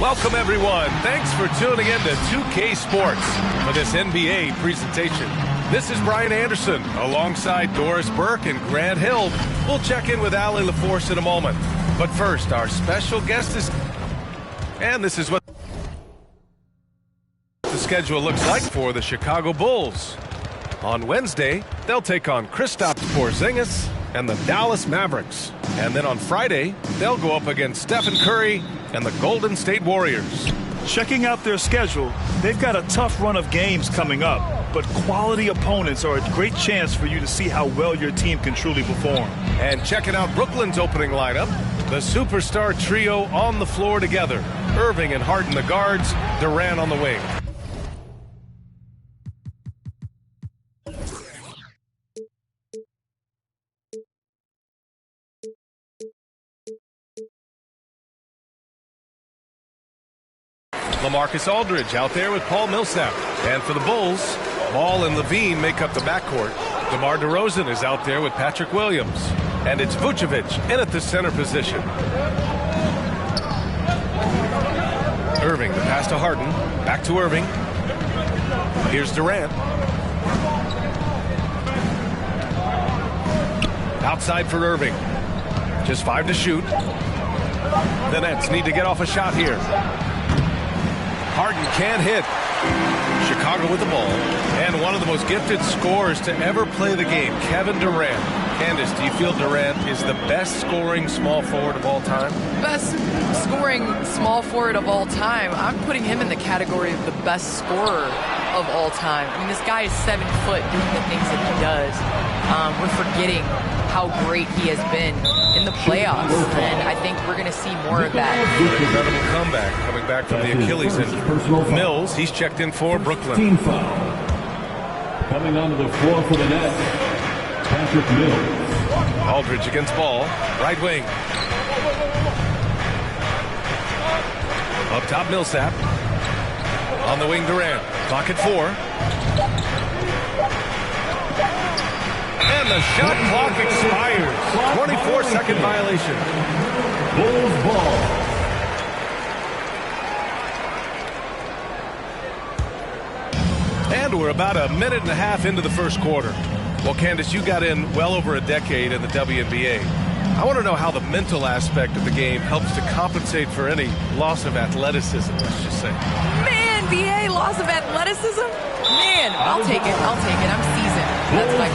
Welcome, everyone. Thanks for tuning in to 2K Sports for this NBA presentation. This is Brian Anderson alongside Doris Burke and Grant Hill. We'll check in with Allie LaForce in a moment. But first, our special guest is... And this is what the schedule looks like for the Chicago Bulls. On Wednesday, they'll take on Kristaps Porzingis and the Dallas Mavericks. And then on Friday, they'll go up against Stephen Curry and the Golden State Warriors. Checking out their schedule, they've got a tough run of games coming up, but quality opponents are a great chance for you to see how well your team can truly perform. And checking out Brooklyn's opening lineup, the superstar trio on the floor together. Irving and Harden the guards, Durant on the wing. LaMarcus Aldridge out there with Paul Millsap. And for the Bulls, Ball and Levine make up the backcourt. DeMar DeRozan is out there with Patrick Williams. And it's Vucevic in at the center position. Irving, the pass to Harden. Back to Irving. Here's Durant. Outside for Irving. Just 5 to shoot. The Nets need to get off a shot here. Harden can't hit. Chicago with the ball. And one of the most gifted scorers to ever play the game, Kevin Durant. Candace, do you feel Durant is the best scoring small forward of all time? Best scoring small forward of all time. I'm putting him in the category of the best scorer of all time. I mean, this guy is 7 foot doing the things that he does. We're forgetting how great he has been in the playoffs, and I think we're going to see more of that. Incredible comeback coming back from the Achilles injury. Mills, he's checked in for Brooklyn. Team foul. Coming onto the floor for the Nets, Patrick Mills. Aldridge against Ball, right wing. Up top, Millsap. On the wing, Durant. Clock at 4. And the shot clock expires. 24-second violation. Bulls ball. And we're about a minute and a half into the first quarter. Well, Candace, you got in well over a decade in the WNBA. I want to know how the mental aspect of the game helps to compensate for any loss of athleticism, let's just say. Man, VA, loss of athleticism? Man, I'll take it. I'm seasoned. That's my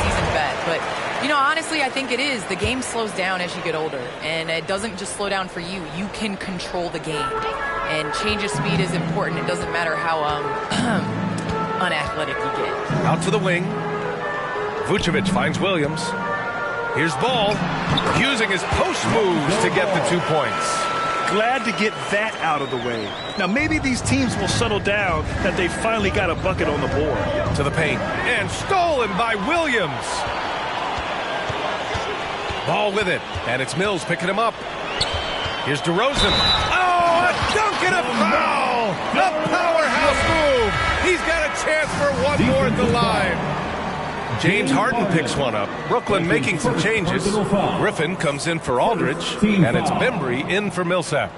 seasoned bet. But, you know, honestly, I think it is. The game slows down as you get older. And it doesn't just slow down for you. You can control the game. And change of speed is important. It doesn't matter how unathletic you get. Out to the wing. Vucevic finds Williams. Here's Ball, using his post moves to get the 2 points. Glad to get that out of the way. Now, maybe these teams will settle down that they finally got a bucket on the board. To the paint, and stolen by Williams. Ball with it, and it's Mills picking him up. Here's DeRozan. Oh, a dunk and a foul! A powerhouse move! He's got a chance for one more at the line. James Harden picks one up. Brooklyn making some changes. Griffin comes in for Aldridge, and it's Bembry in for Millsap.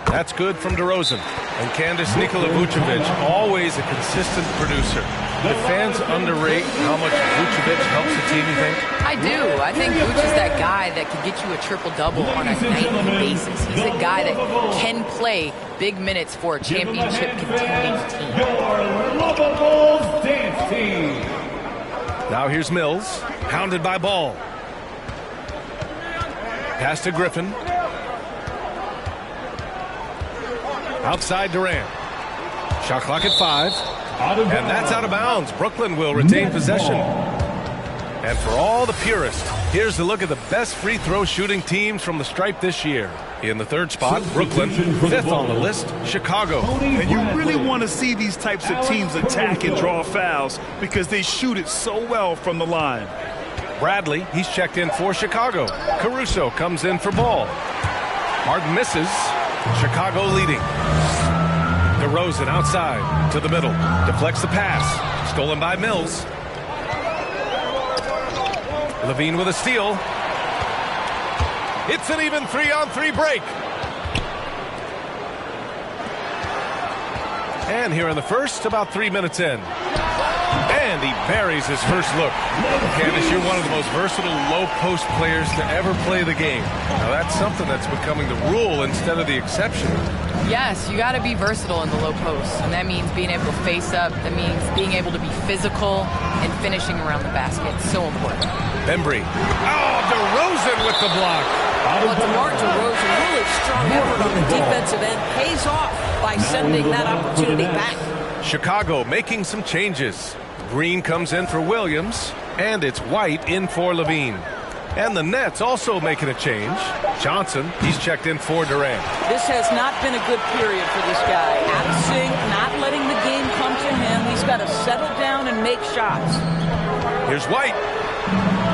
That's good from DeRozan. And Candace, Nikola Vucevic, always a consistent producer. Do fans underrate how much Vucevic helps the team, you think? I do. I think Vuce is that guy that can get you a triple-double on a nightly basis. He's a guy that can play big minutes for a championship-contending team. Your lovable dance team. Now here's Mills, hounded by Ball. Pass to Griffin. Outside Durant. Shot clock at 5. And that's out of bounds. Brooklyn will retain possession. And for all the purists, here's a look at the best free throw shooting teams from the stripe this year. In the third spot, Brooklyn. 5th on the list, Chicago. And you really want to see these types of teams attack and draw fouls because they shoot it so well from the line. Bradley, he's checked in for Chicago. Caruso comes in for Ball. Harden misses. Chicago leading. DeRozan outside to the middle. Deflects the pass. Stolen by Mills. Levine with a steal. It's an even 3-on-3 break. And here in the first, about 3 minutes in. And he buries his first look. Candace, you're one of the most versatile low-post players to ever play the game. Now, that's something that's becoming the rule instead of the exception. Yes, you got to be versatile in the low post, and that means being able to face up. That means being able to be physical and finishing around the basket. So important. Bembry. Oh, DeRozan with the block. Well, DeMar DeRozan, really strong effort on the defensive end, pays off by sending that opportunity back. Chicago making some changes. Green comes in for Williams, and it's White in for Levine. And the Nets also making a change. Johnson, he's checked in for Durant. This has not been a good period for this guy. Out of sync, not letting the game come to him. He's got to settle down and make shots. Here's White.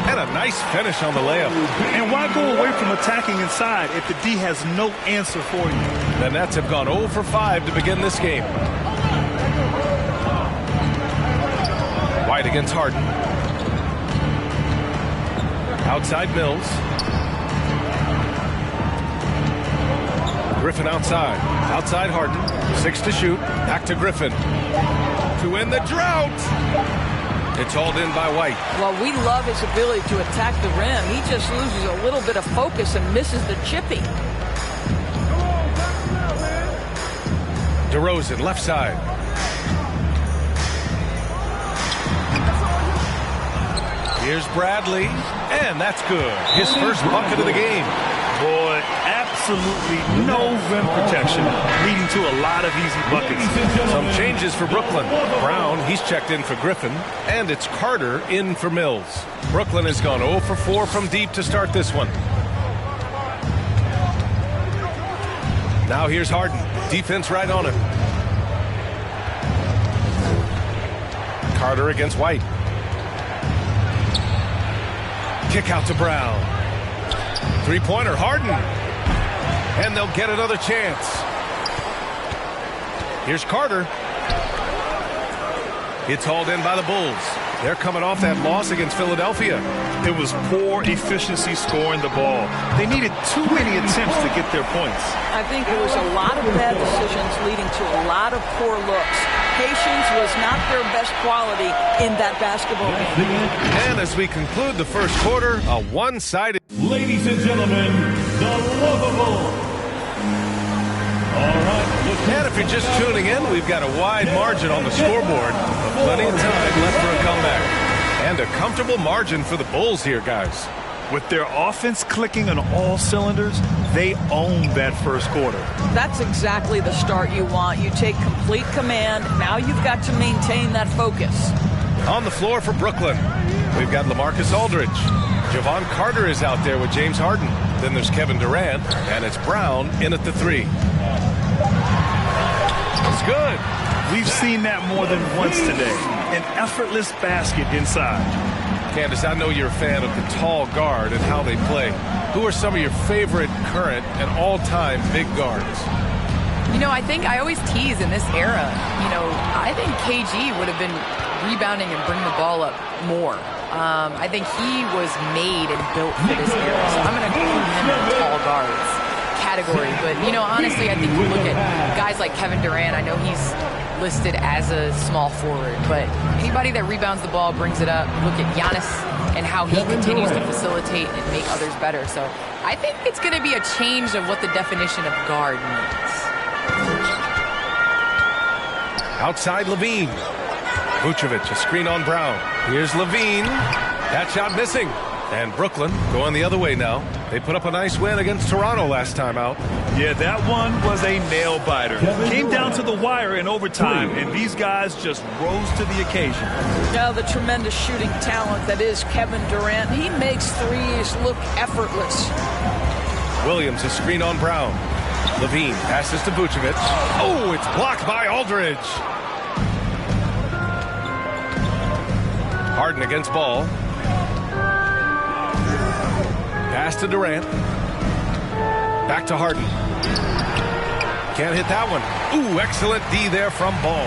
And a nice finish on the layup. And why go away from attacking inside if the D has no answer for you? The Nets have gone 0 for 5 to begin this game. White against Harden. Outside Mills. Griffin outside. Outside Harden. 6 to shoot. Back to Griffin. To end the drought. It's hauled in by White. Well, we love his ability to attack the rim. He just loses a little bit of focus and misses the chippy. DeRozan, left side. Here's Bradley, and that's good. His first bucket of the game. Boy, absolutely no rim protection, leading to a lot of easy buckets. Some changes for Brooklyn. Brown, he's checked in for Griffin, and it's Carter in for Mills. Brooklyn has gone 0 for 4 from deep to start this one. Now here's Harden. Defense right on him. Carter against White. Kick out to Brown. Three-pointer, Harden. And they'll get another chance. Here's Carter. It's hauled in by the Bulls. They're coming off that loss against Philadelphia. It was poor efficiency scoring the ball. They needed too many attempts to get their points. I think it was a lot of bad decisions leading to a lot of poor looks. Patience was not their best quality in that basketball game. And as we conclude the first quarter, a one-sided... Ladies and gentlemen, the lovable. All right. And if you're just tuning in, we've got a wide margin on the scoreboard. Plenty of time left for a comeback. And a comfortable margin for the Bulls here, guys. With their offense clicking on all cylinders, they own that first quarter. That's exactly the start you want. You take complete command. Now you've got to maintain that focus. On the floor for Brooklyn, we've got LaMarcus Aldridge. Javon Carter is out there with James Harden. Then there's Kevin Durant, and it's Brown in at the 3. It's good. We've seen that more than once today. An effortless basket inside. Candace, I know you're a fan of the tall guard and how they play. Who are some of your favorite current and all-time big guards? You know, I think I always tease in this era. You know, I think KG would have been rebounding and bring the ball up more. I think he was made and built for this era. So I'm going to include him in the tall guards category. But, you know, honestly, I think you look at guys like Kevin Durant. I know he's listed as a small forward, but anybody that rebounds the ball, brings it up. Look at Giannis and how he continues to facilitate and make others better. So I think it's going to be a change of what the definition of guard means. Outside Levine. Vucevic, a screen on Brown. Here's Levine. That shot missing. And Brooklyn going the other way now. They put up a nice win against Toronto last time out. Yeah, that one was a nail-biter. Came down to the wire in overtime, and these guys just rose to the occasion. Now the tremendous shooting talent that is Kevin Durant. He makes threes look effortless. Williams, a screen on Brown. Levine passes to Vucevic. Oh, it's blocked by Aldridge. Harden against Ball. Pass to Durant. Back to Harden. Can't hit that one. Ooh, excellent D there from Ball.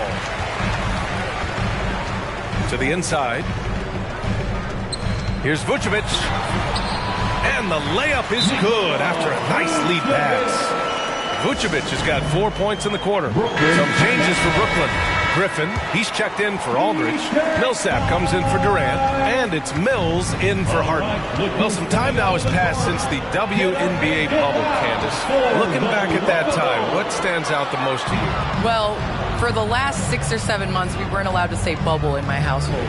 To the inside. Here's Vucevic. And the layup is good after a nice lead pass. Vucevic has got 4 points in the quarter. Some changes for Brooklyn. Griffin, he's checked in for Aldridge. Millsap comes in for Durant. And it's Mills in for Harden. Well, some time now has passed since the WNBA bubble, Candace. Looking back at that time, what stands out the most to you? Well, for the last 6 or 7 months, we weren't allowed to say bubble in my household.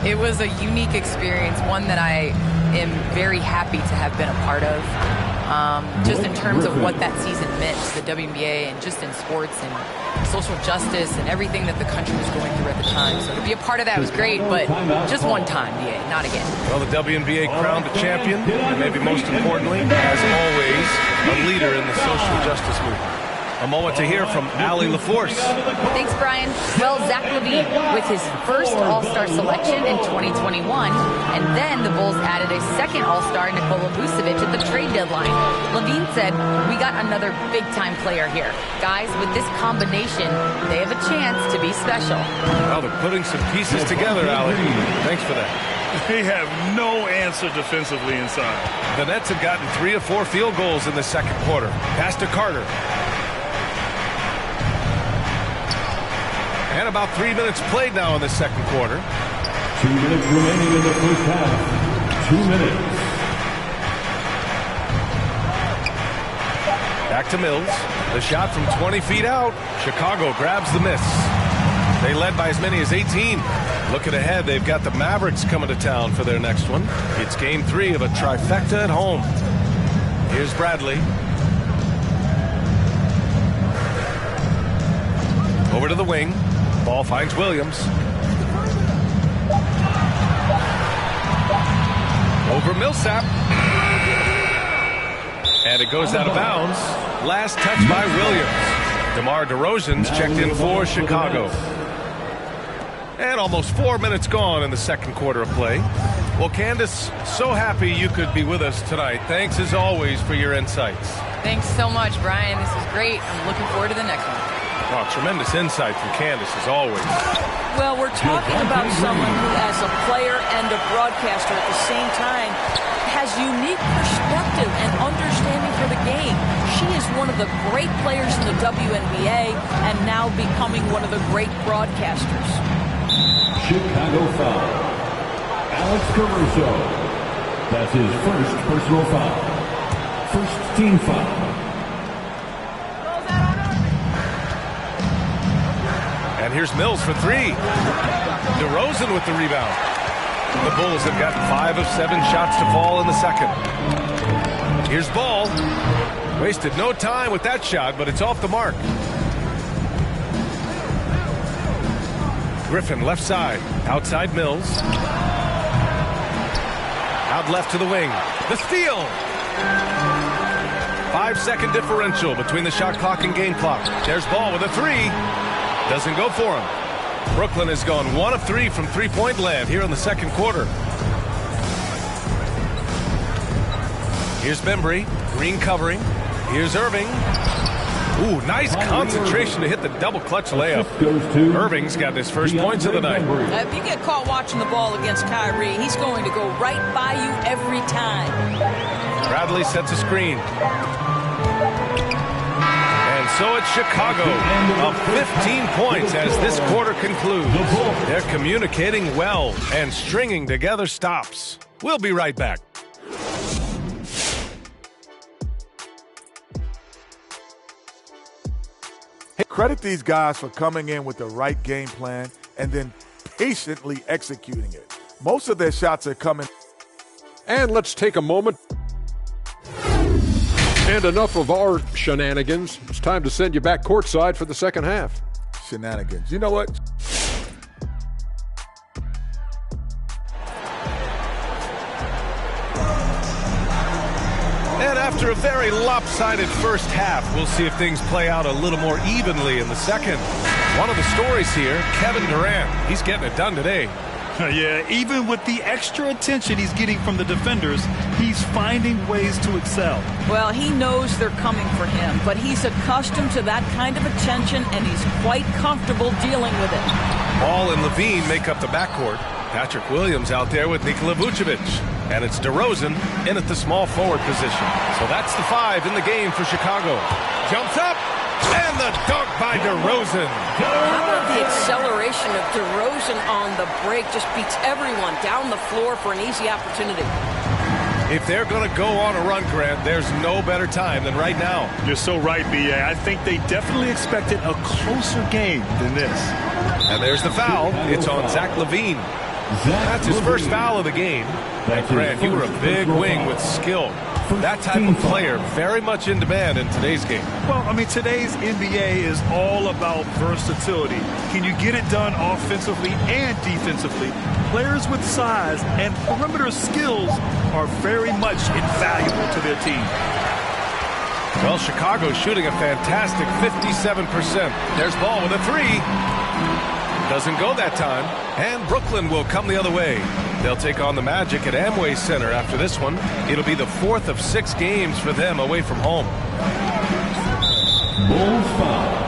It was a unique experience, one that I am very happy to have been a part of. Just in terms of what that season meant to the WNBA and just in sports and social justice and everything that the country was going through at the time. So to be a part of that was great, but just one time, not again. Well, the WNBA crowned a champion, and maybe most importantly, as always, a leader in the social justice movement. A moment to hear from Allie LaForce. Thanks, Brian. Well, Zach LaVine with his first All-Star selection in 2021, and then the Bulls added a second All-Star, Nikola Vucevic, at the trade deadline. LaVine said, "We got another big-time player here. Guys, with this combination, they have a chance to be special." Well, they're putting some pieces together, Allie. Thanks for that. They have no answer defensively inside. The Nets have gotten 3 of 4 field goals in the second quarter. Pass to Carter. And about 3 minutes played now in the second quarter. 2 minutes remaining in the first half. 2 minutes. Back to Mills. The shot from 20 feet out. Chicago grabs the miss. They led by as many as 18. Looking ahead, they've got the Mavericks coming to town for their next one. It's game 3 of a trifecta at home. Here's Bradley. Over to the wing. Ball finds Williams. Over Millsap. And it goes out of bounds. Last touch by Williams. DeMar DeRozan's checked in for Chicago. And almost 4 minutes gone in the second quarter of play. Well, Candace, so happy you could be with us tonight. Thanks as always for your insights. Thanks so much, Brian. This is great. I'm looking forward to the next one. Oh, tremendous insight from Candace, as always. Well, we're talking about someone who, as a player and a broadcaster at the same time, has unique perspective and understanding for the game. She is one of the great players in the WNBA and now becoming one of the great broadcasters. Chicago foul. Alex Caruso. That's his first personal foul. First team foul. And here's Mills for 3. DeRozan with the rebound. The Bulls have gotten 5 of 7 shots to fall in the second. Here's Ball. Wasted no time with that shot, but it's off the mark. Griffin left side. Outside Mills. Out left to the wing. The steal. 5-second differential between the shot clock and game clock. There's Ball with a 3. Doesn't go for him. Brooklyn has gone 1 of 3 from three-point land here in the second quarter. Here's Bembry. Green covering. Here's Irving. Ooh, nice concentration to hit the double clutch layup. Irving's got his first points of the night. If you get caught watching the ball against Kyrie, he's going to go right by you every time. Bradley sets a screen. So it's Chicago up 15 points as this quarter concludes. They're communicating well and stringing together stops. We'll be right back. Credit these guys for coming in with the right game plan and then patiently executing it. Most of their shots are coming. And let's take a moment. And enough of our shenanigans. It's time to send you back courtside for the second half. Shenanigans. You know what? And after a very lopsided first half, we'll see if things play out a little more evenly in the second. One of the stories here, Kevin Durant. He's getting it done today. Yeah, even with the extra attention he's getting from the defenders, he's finding ways to excel. Well, he knows they're coming for him, but he's accustomed to that kind of attention, and he's quite comfortable dealing with it. Ball and Levine make up the backcourt. Patrick Williams out there with Nikola Vucevic. And it's DeRozan in at the small forward position. So that's the 5 in the game for Chicago. Jumps up, and the dunk by DeRozan. How about the acceleration of DeRozan on the break? Just beats everyone down the floor for an easy opportunity. If they're going to go on a run, Grant, there's no better time than right now. You're so right, B.A. I think they definitely expected a closer game than this. And there's the foul. It's on Zach LaVine. That's his first foul of the game. And Grant, you were a big wing with skill. That type of player very much in demand in today's game. Well, I mean, today's NBA is all about versatility. Can you get it done offensively and defensively? Players with size and perimeter skills are very much invaluable to their team. Well, Chicago's shooting a fantastic 57%. There's Ball with a three. Doesn't go that time. And Brooklyn will come the other way. They'll take on the Magic at Amway Center after this one. It'll be the 4th of 6 games for them away from home. Bulls foul.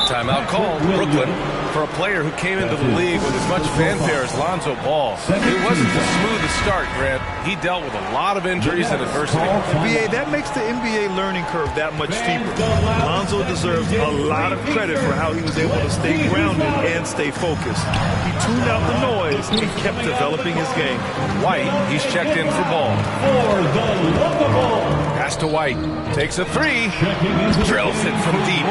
Timeout called, Brooklyn, for a player who came into the league with as much fanfare as Lonzo Ball. It wasn't the smoothest start, Grant. He dealt with a lot of injuries and adversity. BA, that makes the NBA learning curve that much steeper. Lonzo deserves a lot of credit for how he was able to stay grounded and stay focused. He tuned out the noise and kept developing his game. White, he's checked in for Ball. Pass to White. Takes a three. Drills it from deep.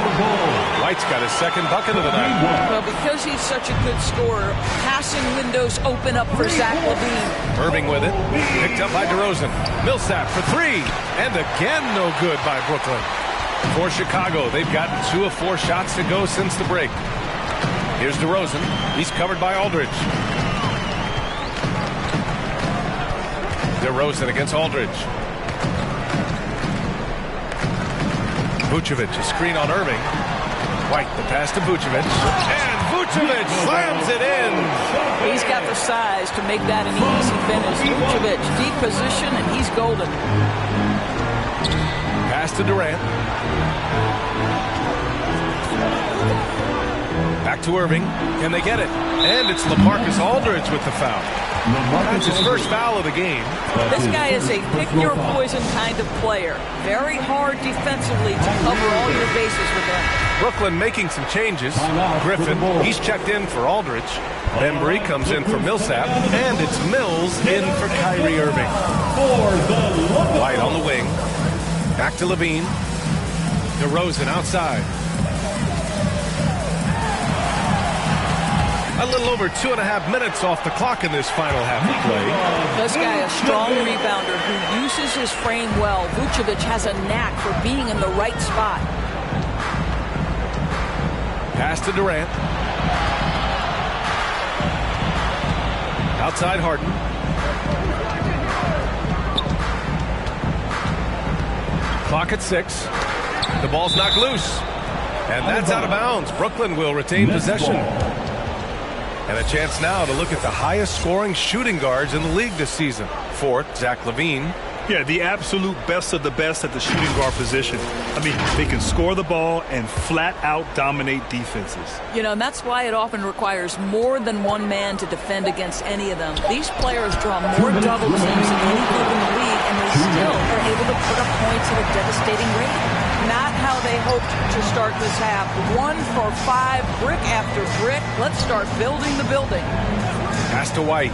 White's got his second bucket of the night. Well, because he's such a good scorer, passing windows open up for Zach LaVine. Irving with it. Picked up by DeRozan. Millsap for three. And again, no good by Brooklyn. For Chicago, they've gotten 2 of 4 shots to go since the break. Here's DeRozan. He's covered by Aldridge. DeRozan against Aldridge. Vucevic, a screen on Irving. White, the pass to Vucevic. And Vucevic slams it in. He's got the size to make that an easy finish. Vucevic, deep position, and he's golden. Pass to Durant. Back to Irving. Can they get it? And it's LaMarcus Aldridge with the foul. That's his first foul of the game. This guy is a pick-your-poison kind of player. Very hard defensively to cover all your bases with him. Brooklyn making some changes. Griffin, he's checked in for Aldridge. Bembry comes in for Millsap. And it's Mills in for Kyrie Irving. White on the wing. Back to LaVine. DeRozan outside. A little over 2.5 minutes off the clock in this final half of play. This guy, a strong rebounder who uses his frame well. Vucevic has a knack for being in the right spot. Pass to Durant. Outside Harden. Clock at 6. The ball's knocked loose. And that's out of bounds. Brooklyn will retain possession. And a chance now to look at the highest scoring shooting guards in the league this season. Fourth, Zach LaVine. Yeah, the absolute best of the best at the shooting guard position. I mean, they can score the ball and flat out dominate defenses. You know, and that's why it often requires more than one man to defend against any of them. These players draw more double teams than any group in the league, and they still are able to put up points at a devastating rate. Not how they hoped to start this half. 1 for 5, brick after brick. Let's start building the building. Pass to White.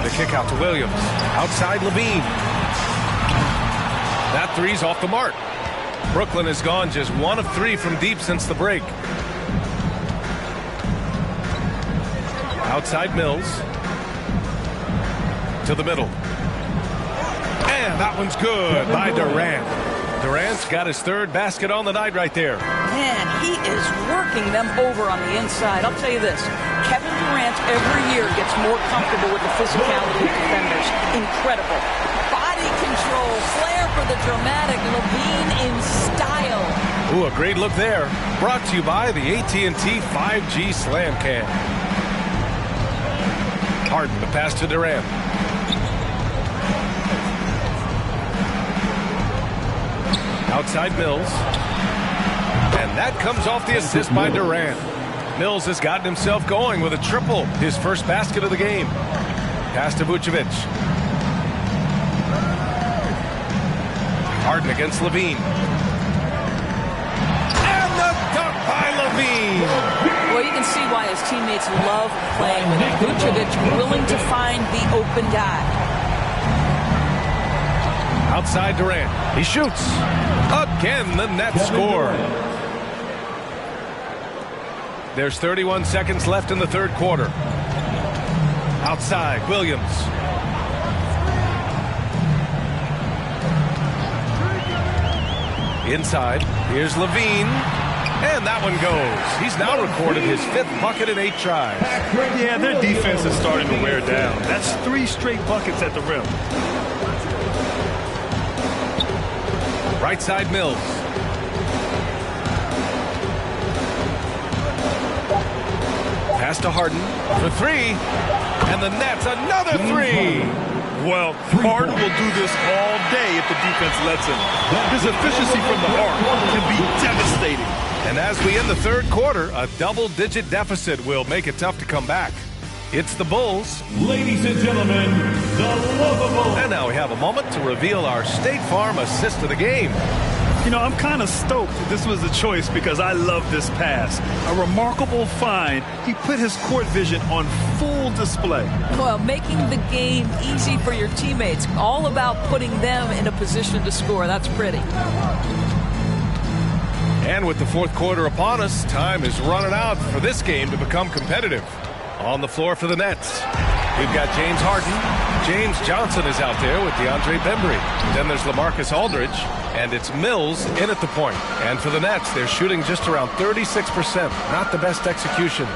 The kick out to Williams. Outside LaVine. That three's off the mark. Brooklyn has gone just 1 of 3 from deep since the break. Outside Mills. To the middle. And that one's good by Durant. Durant's got his 3rd basket on the night right there. Man, he is working them over on the inside. I'll tell you this, Kevin Durant every year gets more comfortable with the physicality of defenders. Incredible. Body control, flair for the dramatic, LaVine in style. Ooh, a great look there. Brought to you by the AT&T 5G Slam Cam. Harden, the pass to Durant. Outside Mills. And that comes off the assist by Durant. Mills has gotten himself going with a triple. His first basket of the game. Pass to Vucevic. Harden against Levine. And the dunk by Levine. Well, you can see why his teammates love playing with him. Vucevic willing to find the open guy. Outside Durant. He shoots. Again, the Nets score. There's 31 seconds left in the third quarter. Outside, Williams. Inside, here's Levine. And that one goes. He's now recorded his 5th bucket in 8 tries. Yeah, their defense is starting to wear down. That's 3 straight buckets at the rim. Right side, Mills. Pass to Harden for 3. And the Nets, another 3. Well, Harden will do this all day if the defense lets him. His efficiency from the arc can be devastating. And as we end the third quarter, a double-digit deficit will make it tough to come back. It's the Bulls. Ladies and gentlemen, the lovable. And now we have a moment to reveal our State Farm assist of the game. You know, I'm kind of stoked this was the choice because I love this pass. A remarkable find. He put his court vision on full display. Well, making the game easy for your teammates. All about putting them in a position to score. That's pretty. And with the fourth quarter upon us, time is running out for this game to become competitive. On the floor for the Nets, we've got James Harden. James Johnson is out there with DeAndre Bembry. Then there's LaMarcus Aldridge, and it's Mills in at the point. And for the Nets, they're shooting just around 36%. Not the best execution.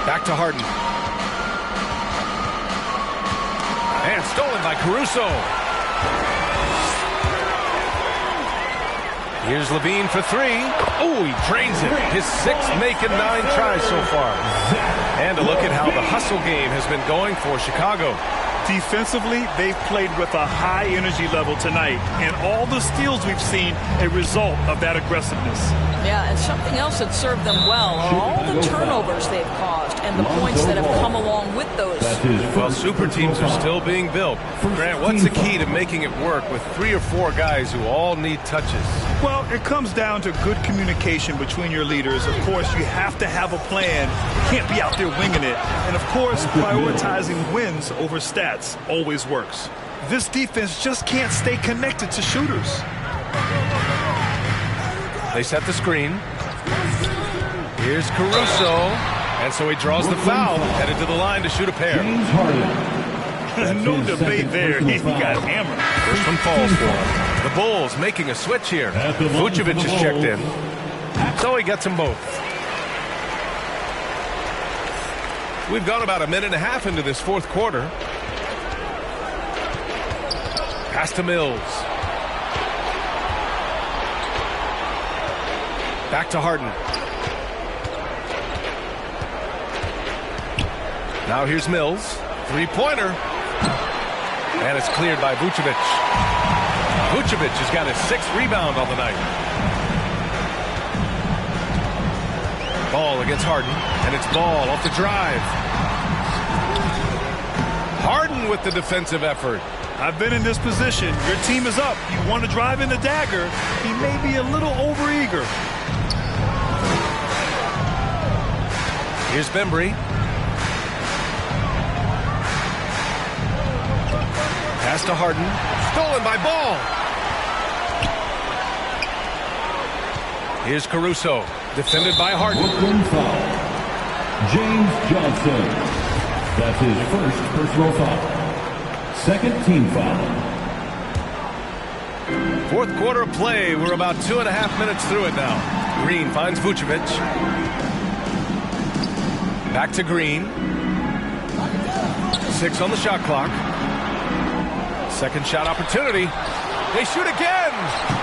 Back to Harden. And stolen by Caruso. Here's Levine for 3. Oh, he drains it. His 6th making 9 tries so far. And a look at how the hustle game has been going for Chicago. Defensively, they've played with a high energy level tonight. And all the steals we've seen, a result of that aggressiveness. Yeah, and something else that served them well are all the turnovers they've caused and the points that have come along with those. Well, super teams are still being built. Grant, what's the key to making it work with 3 or 4 guys who all need touches? Well, it comes down to good communication between your leaders. Of course, you have to have a plan. You can't be out there winging it. And, of course, prioritizing wins over stats always works. This defense just can't stay connected to shooters. They set the screen. Here's Caruso. And so he draws the foul, headed to the line to shoot a pair. No debate there. He got hammered. First one falls for him. The Bulls making a switch here. Vucevic is checked in. So he gets them both. We've gone about a minute and a half into this fourth quarter. Pass to Mills. Back to Harden. Now here's Mills. 3-pointer. And it's cleared by Vucevic. Vucevic has got his 6th rebound on the night. Ball against Harden. And it's Ball off the drive. Harden with the defensive effort. I've been in this position. Your team is up. You want to drive in the dagger. He may be a little overeager. Here's Bembry. Pass to Harden. Stolen by Ball. Here's Caruso. Defended by Harden. James Johnson. That's his first personal foul. Second team foul. Fourth quarter of play. We're about 2.5 minutes through it now. Green finds Vucevic. Back to Green. 6 on the shot clock. Second shot opportunity. They shoot again.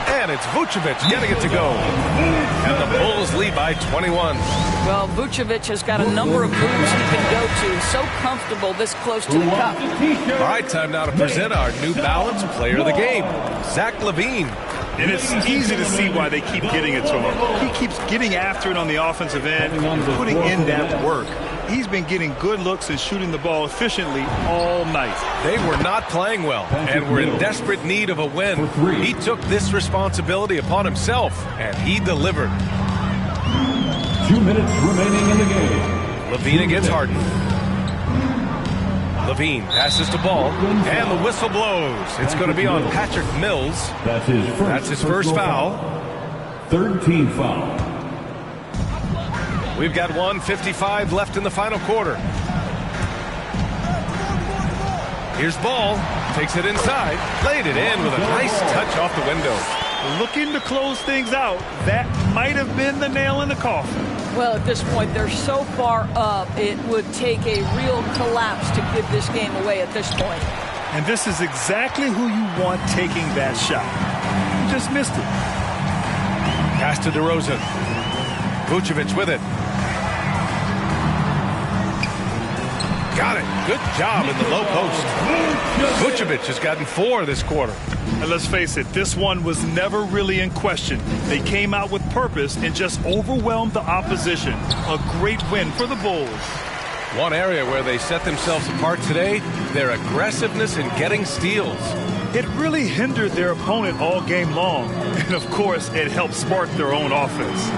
And it's Vucevic getting it to go. And the Bulls lead by 21. Well, Vucevic has got a number of moves he can go to. So comfortable this close to the cup. All right, time now to present our New Balance player of the game, Zach LaVine. And it's easy to see why they keep getting it to him. He keeps getting after it on the offensive end, putting in that work. he's been getting good looks and shooting the ball efficiently all night. They were not playing well and were in desperate need of a win. He took this responsibility upon himself, and he delivered. 2 minutes remaining in the game. Levine against Harden. Levine passes to Ball, and the whistle blows. It's going to be on Patrick Mills. That's his first foul. Third team foul. We've got 1:55 left in the final quarter. Here's Ball. Takes it inside. Played it in with a nice touch off the window. Looking to close things out. That might have been the nail in the coffin. Well, at this point, they're so far up, it would take a real collapse to give this game away at this point. And this is exactly who you want taking that shot. You just missed it. Pass to DeRozan. Vucevic with it. Got it. Good job in the low post. Vucevic has gotten 4 this quarter. And let's face it, this one was never really in question. They came out with purpose and just overwhelmed the opposition. A great win for the Bulls. One area where they set themselves apart today, their aggressiveness in getting steals. It really hindered their opponent all game long. And, of course, it helped spark their own offense.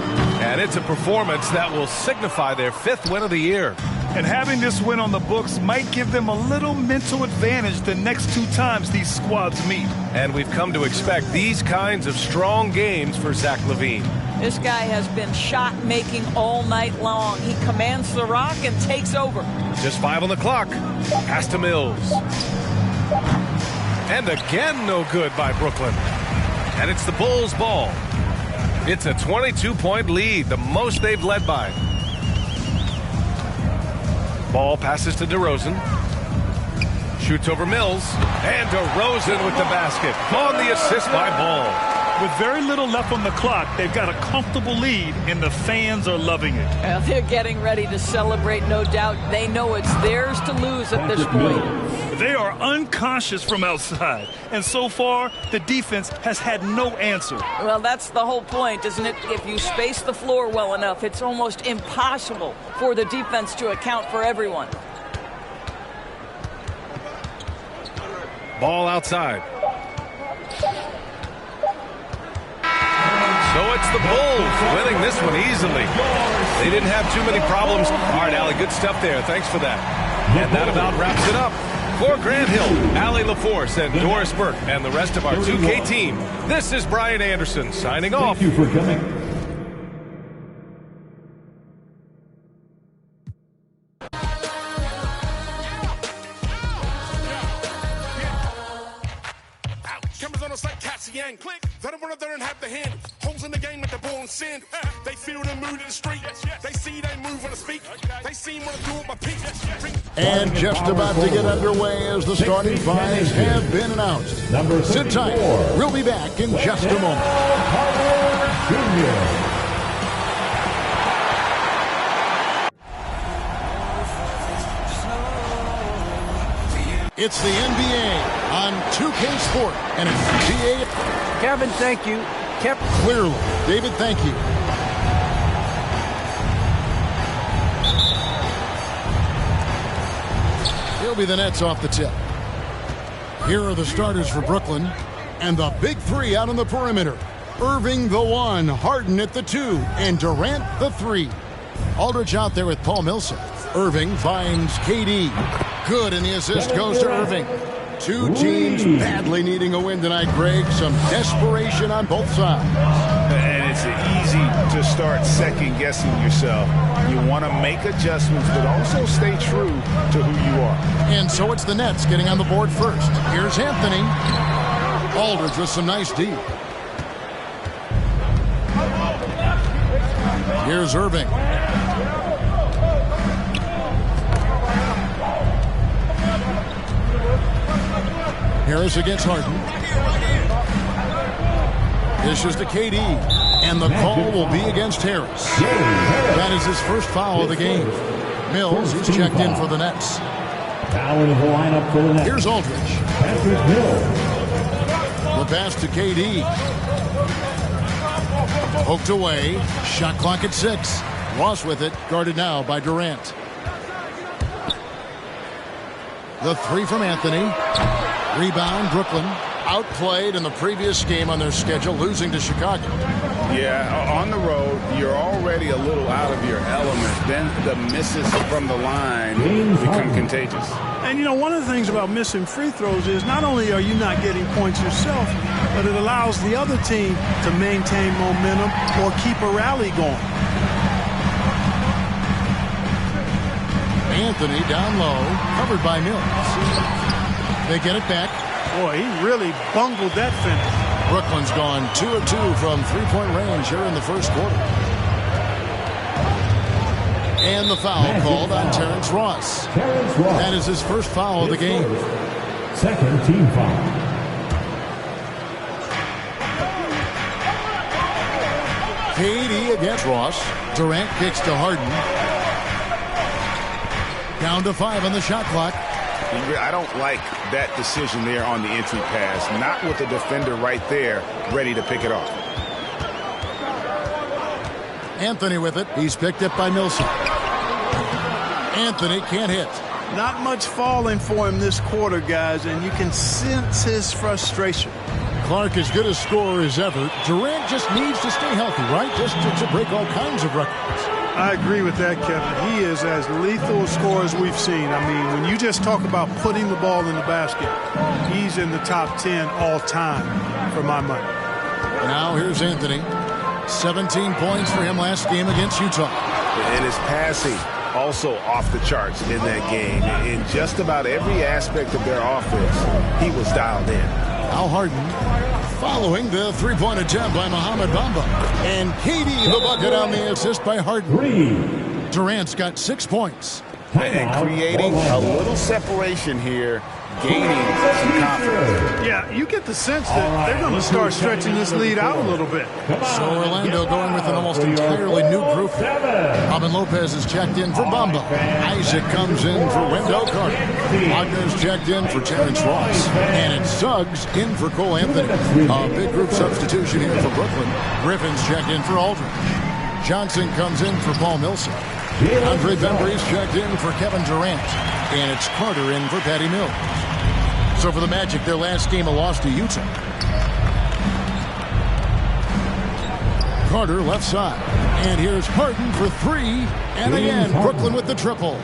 And it's a performance that will signify their 5th win of the year. And having this win on the books might give them a little mental advantage the next 2 times these squads meet. And we've come to expect these kinds of strong games for Zach LaVine. This guy has been shot-making all night long. He commands the rock and takes over. Just 5 on the clock. Pass to Mills. And again, no good by Brooklyn. And it's the Bulls' ball. It's a 22-point lead, the most they've led by. Ball passes to DeRozan. Shoots over Mills. And DeRozan with the basket. On the assist by Ball. With very little left on the clock, they've got a comfortable lead, and the fans are loving it. Well, they're getting ready to celebrate, no doubt. They know it's theirs to lose at this point. They are unconscious from outside, and so far, the defense has had no answer. Well, that's the whole point, isn't it? If you space the floor well enough, it's almost impossible for the defense to account for everyone. Ball outside. So it's the Bulls winning this one easily. They didn't have too many problems. All right, Allie, good stuff there. Thanks for that. And that about wraps it up. For Grant Hill, Allie LaForce, and Doris Burke, and the rest of our 2K team, this is Brian Anderson signing off. Thank you for coming. Cameras on us like Cassie and Click. They don't want to and have the hand. Holes in the game with the ball and sand. They feel the mood in the street. They see they move when I speak. They see what I do with my peak. And just about to get underway as the starting fives have been announced. Sit tight. We'll be back in just a moment. It's the NBA on 2K Sport, and it's GA. Kevin, thank you. Clearly. David, thank you. It'll be the Nets off the tip. Here are the starters for Brooklyn, and the big 3 out on the perimeter. Irving the 1, Harden at the 2, and Durant the 3. Aldridge out there with Paul Millsap. Irving finds KD. Good, and the assist goes to Irving. 2 teams badly needing a win tonight, Greg. Some desperation on both sides. And it's easy to start second-guessing yourself. You want to make adjustments, but also stay true to who you are. And so it's the Nets getting on the board first. Here's Anthony. Aldridge with some nice D. Here's Irving. Harris against Harden. Dishes to KD. And the call will be against Harris. That is his first foul of the game. Mills is checked in for the Nets. Now into the lineup for the Nets. Here's Aldridge. Patrick Mills. The pass to KD. Poked away. Shot clock at 6. Ross with it. Guarded now by Durant. The three from Anthony. Rebound, Brooklyn. Outplayed in the previous game on their schedule, losing to Chicago. Yeah, on the road, you're already a little out of your element. Then the misses from the line become contagious. And, you know, one of the things about missing free throws is not only are you not getting points yourself, but it allows the other team to maintain momentum or keep a rally going. Anthony down low, covered by Mills. They get it back. Boy, he really bungled that finish. Brooklyn's gone 2 of 2 from three-point range here in the first quarter. And the foul called on Terrence Ross. That is his first foul of the game. Second team foul. KD against Ross. Durant kicks to Harden. Down to 5 on the shot clock. I don't like that decision there on the entry pass. Not with the defender right there ready to pick it off. Anthony with it. He's picked up by Milson. Anthony can't hit. Not much falling for him this quarter, guys, and you can sense his frustration. Clark as good a scorer as ever. Durant just needs to stay healthy, right? Just to break all kinds of records. I agree with that, Kevin. He is as lethal a scorer as we've seen. I mean, when you just talk about putting the ball in the basket, he's in the top 10 all time for my money. Now here's Anthony. 17 points for him last game against Utah. And his passing also off the charts in that game. In just about every aspect of their offense, he was dialed in. Now Harden following the three-point attempt by Mohamed Bamba. And KD the bucket on the assist by Harden. Durant's got 6 points. And creating a little separation here, gaining some confidence. Yeah, you get the sense that they're going to start stretching this lead out a little bit. So Orlando going with an almost entirely new group. Robin Lopez is checked in for Bamba. Isaac comes in for Wendell Carter. Wagner's checked in for Terrence Ross. And it's Suggs in for Cole Anthony. A big group substitution here for Brooklyn. Griffin's checked in for Aldridge. Johnson comes in for Paul Millsap. Andre Bembry's checked in for Kevin Durant. And it's Carter in for Patty Mills. So for the Magic, their last game a loss to Utah. Carter left side. And here's Harden for 3. And again, Brooklyn with the triple.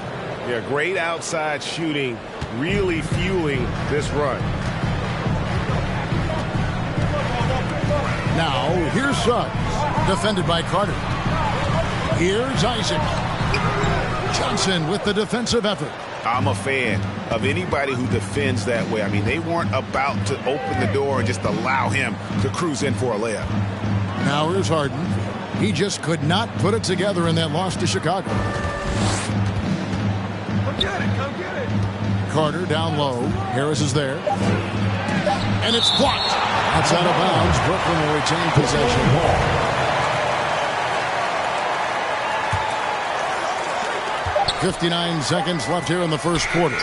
Yeah, great outside shooting, really fueling this run. Now, here's Suggs, defended by Carter. Here's Isaac. Johnson with the defensive effort. I'm a fan of anybody who defends that way. I mean, they weren't about to open the door and just allow him to cruise in for a layup. Now here's Harden. He just could not put it together in that loss to Chicago. Go get it, go get it. Carter down low. Harris is there. And it's blocked. That's out of bounds. Brooklyn will retain possession. 59 seconds left here in the first quarter.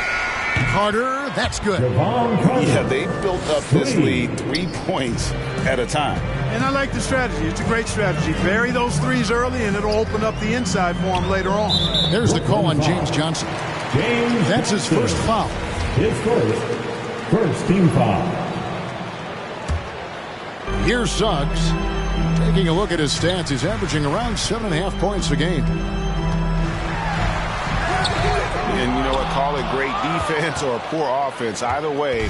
Carter, that's good. Yeah, they built up this lead 3 points at a time. And I like the strategy. It's a great strategy. Bury those threes early, and it'll open up the inside for him later on. There's the call on James Johnson. That's his first foul. His first team foul. Here's Suggs. Taking a look at his stats, he's averaging around 7.5 points a game. And you know what? Call it great defense or poor offense. Either way,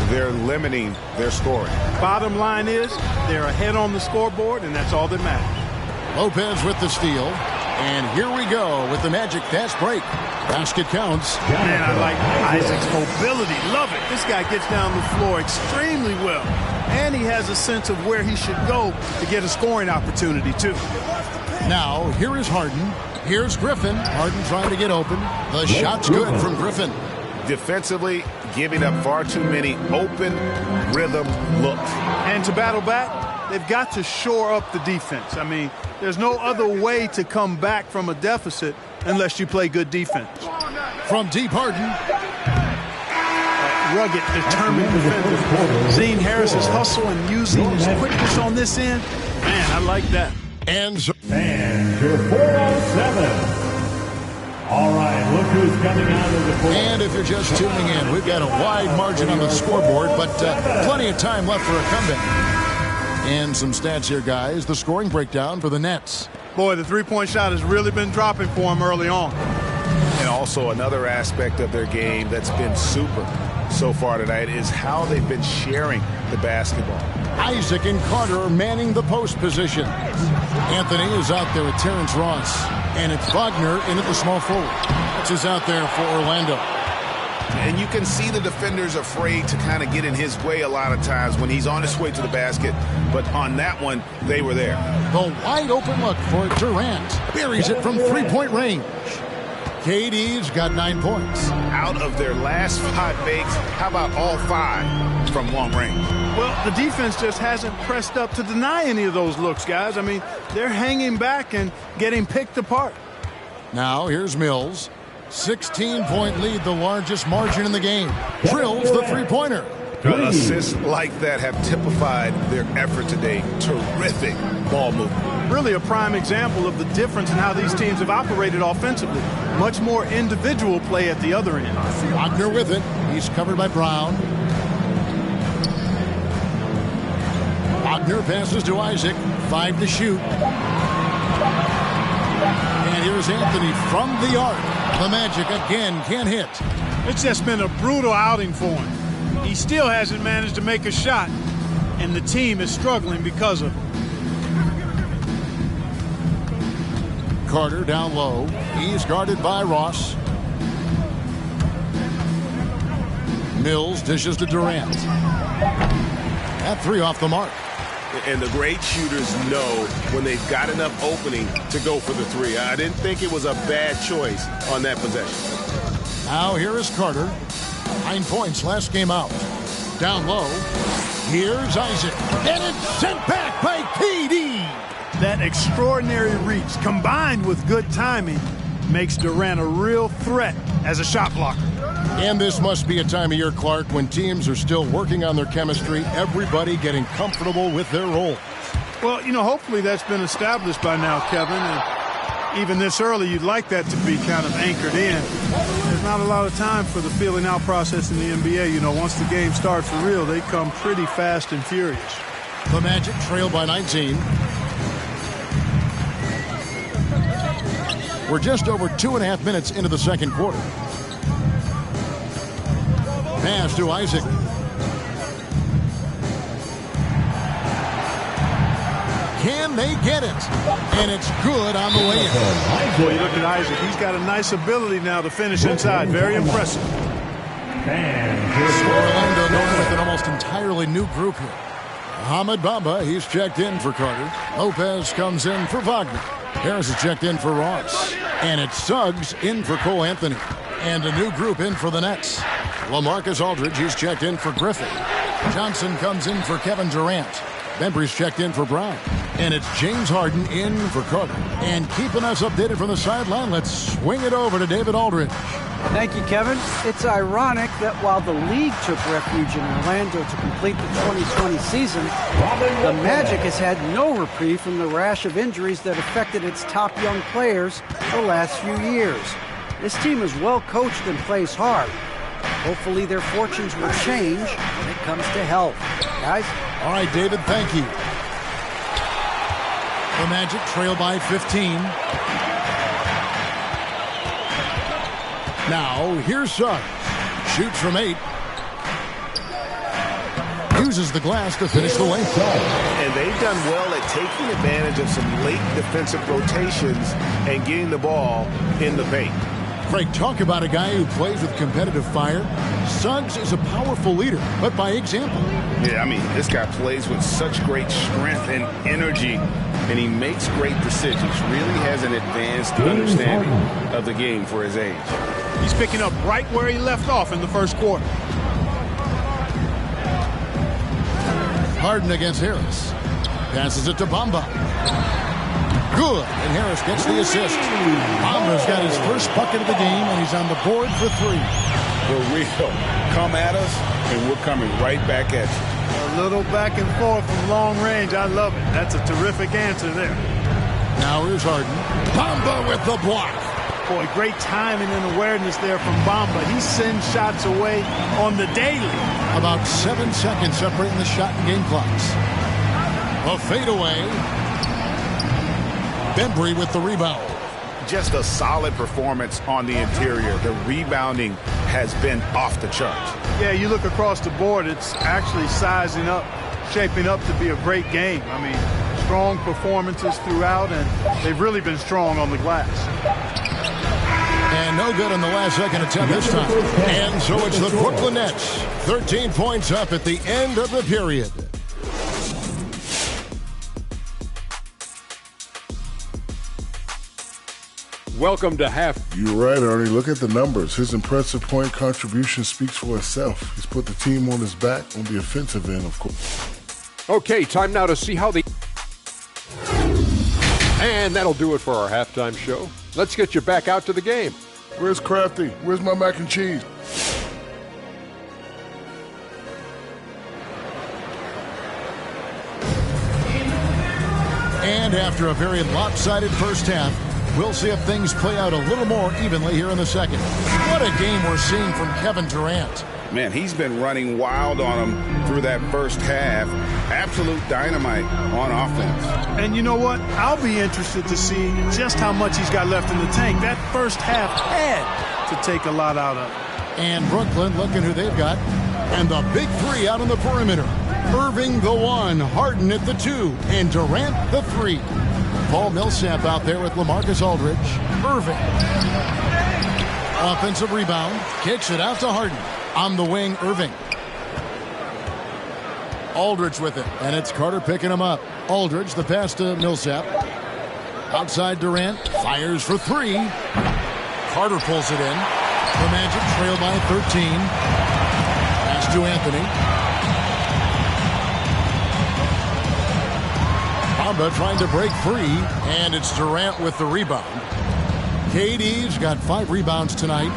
they're limiting their scoring. Bottom line is they're ahead on the scoreboard, and that's all that matters. Lopez with the steal. And here we go with the Magic fast break. Basket counts. Man, I like Isaac's mobility. Love it. This guy gets down the floor extremely well. And he has a sense of where he should go to get a scoring opportunity, too. Now, here is Harden. Here's Griffin. Harden trying to get open. The shot's good from Griffin. Defensively, giving up far too many open rhythm looks. And to battle back, they've got to shore up the defense. I mean, there's no other way to come back from a deficit unless you play good defense. From deep, Harden. Rugged, determined defender. Seeing Harris's hustle and using his quickness on this end, man, I like that. And your 4 on 7. All right, look who's coming out of the court. And if you're just tuning in, we've got a wide margin on the scoreboard, but plenty of time left for a comeback. And some stats here, guys. The scoring breakdown for the Nets. Boy, the three-point shot has really been dropping for him early on. And also another aspect of their game that's been super so far tonight is how they've been sharing the basketball. Isaac and Carter are manning the post position. Anthony is out there with Terrence Ross. And it's Wagner in at the small forward. That's who's out there for Orlando. And you can see the defenders afraid to kind of get in his way a lot of times when he's on his way to the basket. But on that one, they were there. The wide open look for Durant. Buries it from three-point range. KD's got 9 points. Out of their last 5 makes, how about all 5 from long range? Well, the defense just hasn't pressed up to deny any of those looks, guys. I mean, they're hanging back and getting picked apart. Now, here's Mills. 16-point lead, the largest margin in the game. Drills the three-pointer. Assists like that have typified their effort today. Terrific ball movement. Really a prime example of the difference in how these teams have operated offensively. Much more individual play at the other end. Wagner with it. He's covered by Brown. Wagner passes to Isaac. 5 to shoot. And here's Anthony from the arc. The Magic again can't hit. It's just been a brutal outing for him. He still hasn't managed to make a shot, and the team is struggling because of it. Carter down low. He's guarded by Ross. Mills dishes to Durant. That 3 off the mark. And the great shooters know when they've got enough opening to go for the 3. I didn't think it was a bad choice on that possession. Now here is Carter. 9 points last game out. Down low. Here's Isaac. And it's sent back by KD. That extraordinary reach combined with good timing makes Durant a real threat as a shot blocker. And this must be a time of year, Clark, when teams are still working on their chemistry, everybody getting comfortable with their roles. Well, you know, hopefully that's been established by now, Kevin. And even this early, you'd like that to be kind of anchored in. There's not a lot of time for the feeling out process in the NBA. You know, once the game starts for real, they come pretty fast and furious. The Magic trail by 19. We're just over 2.5 minutes into the second quarter. Pass to Isaac. Can they get it? And it's good on the way in. Boy, you look at Isaac. He's got a nice ability now to finish inside. Very impressive. Orlando going with an almost entirely new group here. Ahmed Bamba, he's checked in for Carter. Lopez comes in for Wagner. Harris is checked in for Ross. And it's Suggs in for Cole Anthony. And a new group in for the Nets. LaMarcus Aldridge, he's checked in for Griffin. Johnson comes in for Kevin Durant. Bembry's checked in for Brown. And it's James Harden in for Carter. And keeping us updated from the sideline, let's swing it over to David Aldridge. Thank you, Kevin. It's ironic that while the league took refuge in Orlando to complete the 2020 season, the Magic has had no reprieve from the rash of injuries that affected its top young players the last few years. This team is well coached and plays hard. Hopefully their fortunes will change when it comes to health. Guys? All right, David, thank you. The Magic trail by 15. Now, here's Suggs. Shoots from 8. Uses the glass to finish the lane. And they've done well at taking advantage of some late defensive rotations and getting the ball in the paint. Craig, talk about a guy who plays with competitive fire. Suggs is a powerful leader, but by example. Yeah, I mean, this guy plays with such great strength and energy, and he makes great decisions. Really has an advanced understanding of the game for his age. He's picking up right where he left off in the first quarter. Harden against Harris. Passes it to Bamba. Good, and Harris gets the assist. Bamba's got his first bucket of the game, and he's on the board for 3. For real. Come at us, and we're coming right back at you. A little back and forth from long range. I love it. That's a terrific answer there. Now here's Harden. Bamba with the block. Boy, great timing and awareness there from Bamba. He sends shots away on the daily. About 7 seconds separating the shot and game clocks. A fadeaway. Bembry with the rebound. Just a solid performance on the interior. The rebounding has been off the charts. Yeah, you look across the board, it's actually sizing up, shaping up to be a great game. I mean, strong performances throughout, and they've really been strong on the glass. And no good on the last second attempt this time. And so it's the Brooklyn Nets. 13 points up at the end of the period. Welcome to half. You're right, Ernie. Look at the numbers. His impressive point contribution speaks for itself. He's put the team on his back on the offensive end, of course. Okay, time now to see how the... And that'll do it for our halftime show. Let's get you back out to the game. Where's Crafty? Where's my mac and cheese? And after a very lopsided first half, we'll see if things play out a little more evenly here in the second. What a game we're seeing from Kevin Durant. Man, he's been running wild on him through that first half. Absolute dynamite on offense. And you know what? I'll be interested to see just how much he's got left in the tank. That first half had to take a lot out of it. And Brooklyn looking who they've got. And the big three out on the perimeter. Irving the 1, Harden at the 2, and Durant the 3. Paul Millsap out there with LaMarcus Aldridge. Irving. Offensive rebound. Kicks it out to Harden. On the wing, Irving. Aldridge with it. And it's Carter picking him up. Aldridge, the pass to Millsap. Outside Durant. Fires for 3. Carter pulls it in. The Magic trail by 13. Pass to Anthony. Bamba trying to break free, and it's Durant with the rebound. KD's got 5 rebounds tonight.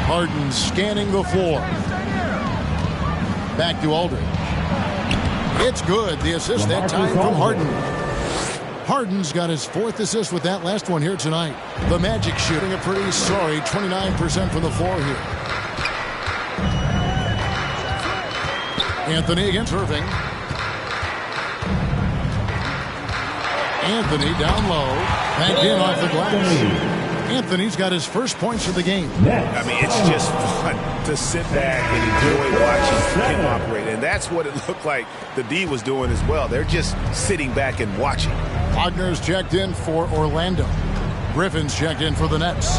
Harden scanning the floor. Back to Aldridge. It's good. The assist that time from Harden. Harden's got his 4th assist with that last one here tonight. The Magic shooting a pretty sorry 29% from the floor here. Anthony against Irving. Anthony down low. Back in off the glass. Anthony's got his first points of the game. I mean, it's just fun to sit back and enjoy watching him operate. And that's what it looked like the D was doing as well. They're just sitting back and watching. Wagner's checked in for Orlando. Griffin's checked in for the Nets.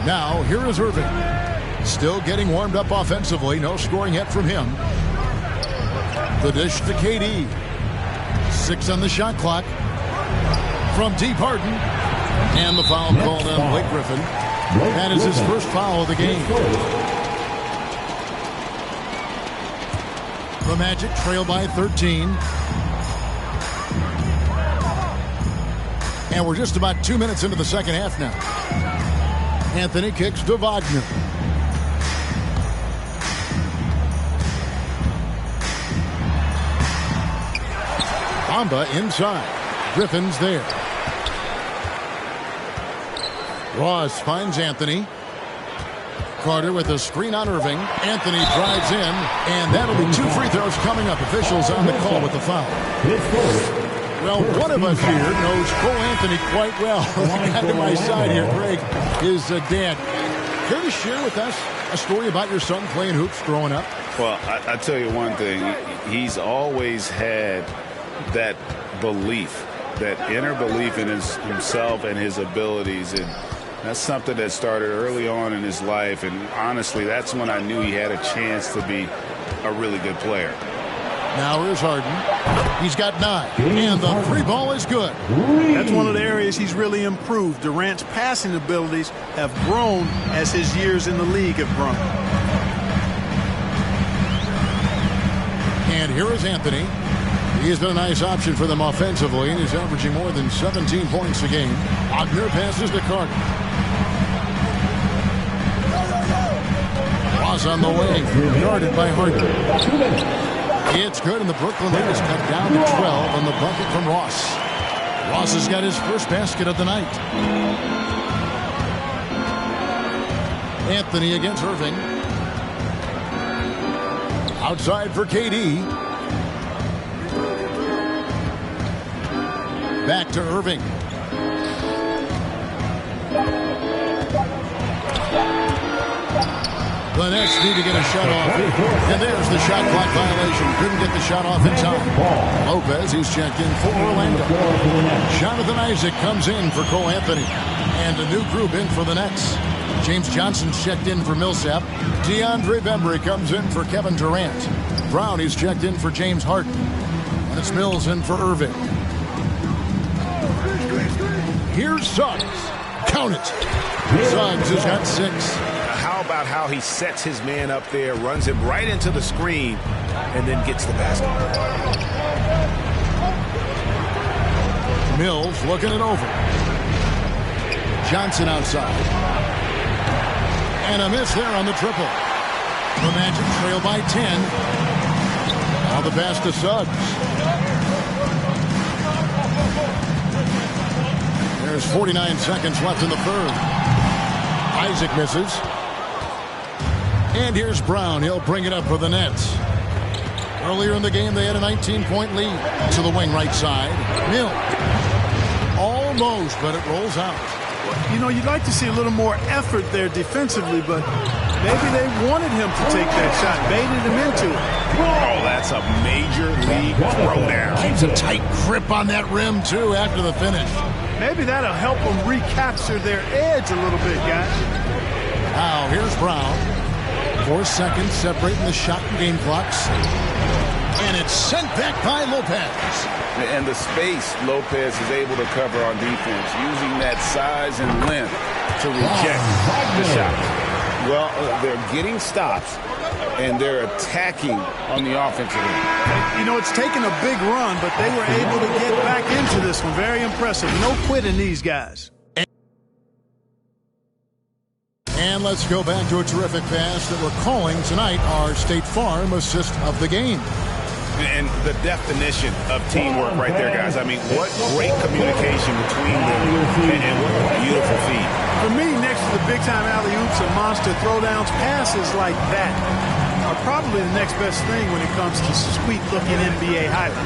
Now, here is Irving. Still getting warmed up offensively. No scoring yet from him. The dish to KD. 6 on the shot clock. From deep, Harden. And the foul called on Blake Griffin. That is his first foul of the game. The Magic trail by 13. And we're just about 2 minutes into the second half now. Anthony kicks to Wagner. Bamba inside. Griffin's there. Ross finds Anthony. Carter with a screen on Irving. Anthony drives in, and that'll be 2 free throws coming up. Officials on the call with the foul. Well, one of us here knows Cole Anthony quite well. The guy to my side here, Greg, is dad. Care to share with us a story about your son playing hoops growing up? Well, I tell you one thing. He's always had that belief, that inner belief in himself and his abilities. And that's something that started early on in his life. And honestly, that's when I knew he had a chance to be a really good player. Now here's Harden. He's got 9. And the 3 ball is good. That's one of the areas he's really improved. Durant's passing abilities have grown as his years in the league have grown. And here is Anthony. He has been a nice option for them offensively, and he's averaging more than 17 points a game. Wagner passes to Carter. Ross on the way, guarded by Harden. It's good, and the Brooklyn Nets cut down to 12 on the bucket from Ross. Ross has got his first basket of the night. Anthony against Irving. Outside for KD. Back to Irving. The Nets need to get a shot off. And there's the shot clock violation. Couldn't get the shot off in time. Lopez, he's checked in for Orlando. Jonathan Isaac comes in for Cole Anthony. And a new group in for the Nets. James Johnson's checked in for Millsap. DeAndre Bembry comes in for Kevin Durant. Brown, he's checked in for James Harden. And it's Mills in for Irving. Here's Suggs. Count it. Suggs has got 6. How about how he sets his man up there, runs him right into the screen, and then gets the basket. Mills looking it over. Johnson outside. And a miss there on the triple. The Magic trail by 10. Now the pass to Suggs. There's 49 seconds left in the third. Isaac misses. And here's Brown. He'll bring it up for the Nets. Earlier in the game, they had a 19-point lead. To the wing right side. Mills. Almost, but it rolls out. You know, you'd like to see a little more effort there defensively, but maybe they wanted him to take that shot, baited him into it. Oh, that's a major league throwdown. Keeps a tight grip on that rim, too, after the finish. Maybe that'll help them recapture their edge a little bit, guys. Now, here's Brown. 4 seconds separating the shot and game clocks. And it's sent back by Lopez. And the space Lopez is able to cover on defense, using that size and length to reject the shot. Well, they're getting stops, and they're attacking on the offensive end. You know, it's taken a big run, but they were able to get back into this one. Very impressive. No quitting these guys. And let's go back to a terrific pass that we're calling tonight our State Farm assist of the game. And the definition of teamwork right there, guys. I mean, what great communication between them, and what a beautiful feed. For me, next to the big-time alley-oops and monster throwdowns, passes like that are probably the next best thing when it comes to sweet-looking NBA highlights.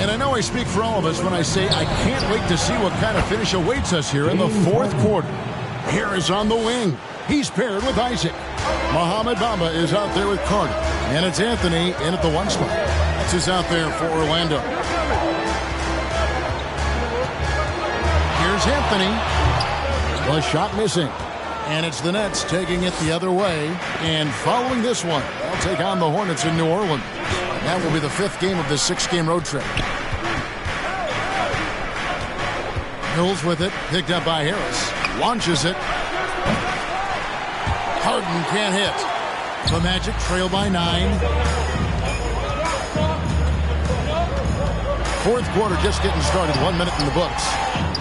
And I know I speak for all of us when I say I can't wait to see what kind of finish awaits us here in the fourth quarter. Harris on the wing. He's paired with Isaac. Mohamed Bamba is out there with Carter. And it's Anthony in at the 1 spot. This is out there for Orlando. Here's Anthony. The shot missing. And it's the Nets taking it the other way. And following this one, they'll take on the Hornets in New Orleans. That will be the 5th game of this 6-game road trip. Mills with it. Picked up by Harris. Launches it. Harden can't hit. The Magic trail by 9. Fourth quarter just getting started. 1 minute in the books.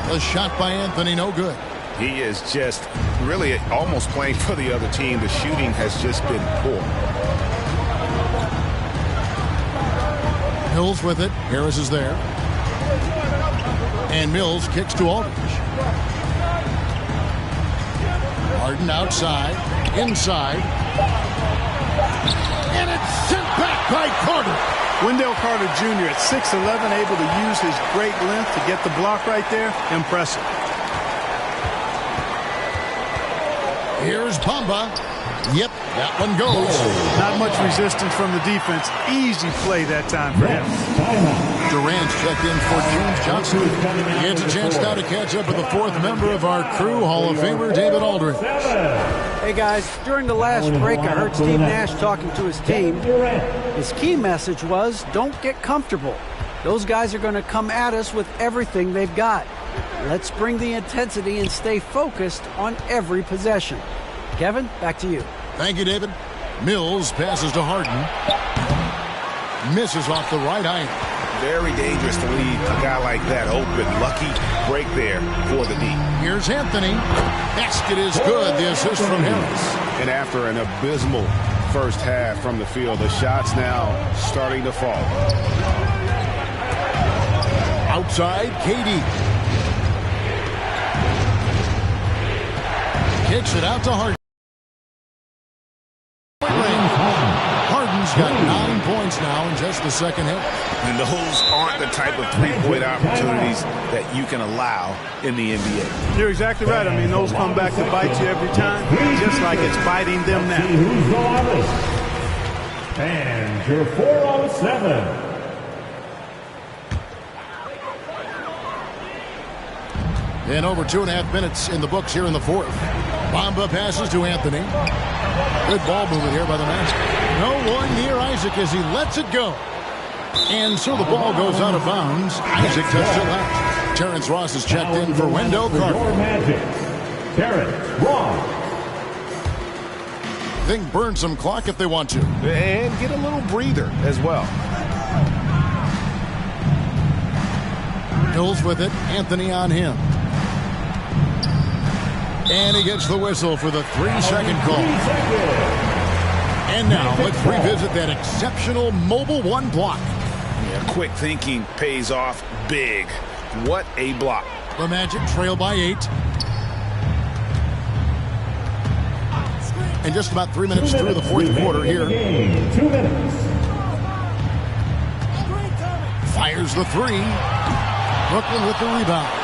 The shot by Anthony, no good. He is just really almost playing for the other team. The shooting has just been poor. Mills with it. Harris is there. And Mills kicks to Aldridge. Harden outside. Inside. And it's sent back by Carter. Wendell Carter Jr. at 6'11", able to use his great length to get the block right there. Impressive. Here's Bamba. Yep, that one goes. Not much resistance from the defense. Easy play that time for him. Durant checked in for James Johnson. He gets a chance now to catch up with the 4th member of our crew, Hall of Famer David Aldridge. Hey guys, during the last break, I heard Steve Nash talking to his team. His key message was, don't get comfortable. Those guys are going to come at us with everything they've got. Let's bring the intensity and stay focused on every possession. Kevin, back to you. Thank you, David. Mills passes to Harden. Misses off the right iron. Very dangerous to leave a guy like that open. Lucky break there for the D. Here's Anthony. Basket is good. The assist from Harris. And after an abysmal first half from the field, the shots now starting to fall. Outside, KD. Kicks it out to Harden. Harden's got 9 points now in just the second half. And those aren't the type of three-point opportunities that you can allow in the NBA. You're exactly right. I mean, those come back to bite you every time, just like it's biting them now. And your 407. And over 2.5 minutes in the books here in the fourth. Bamba passes to Anthony. Good ball movement here by the Magic. No one near Isaac as he lets it go. And so the ball goes out of bounds. Isaac touched it left. Terrence Ross is checked in for Wendell Carter. Terrence Ross. Think burn some clock if they want to. And get a little breather as well. Hills with it. Anthony on him. And he gets the whistle for the 3-second call. And now let's revisit that exceptional mobile one block. Yeah, quick thinking pays off big. What a block. The Magic trail by 8. And just about 3 minutes through the fourth quarter here. 2 minutes. Fires the 3. Brooklyn with the rebound.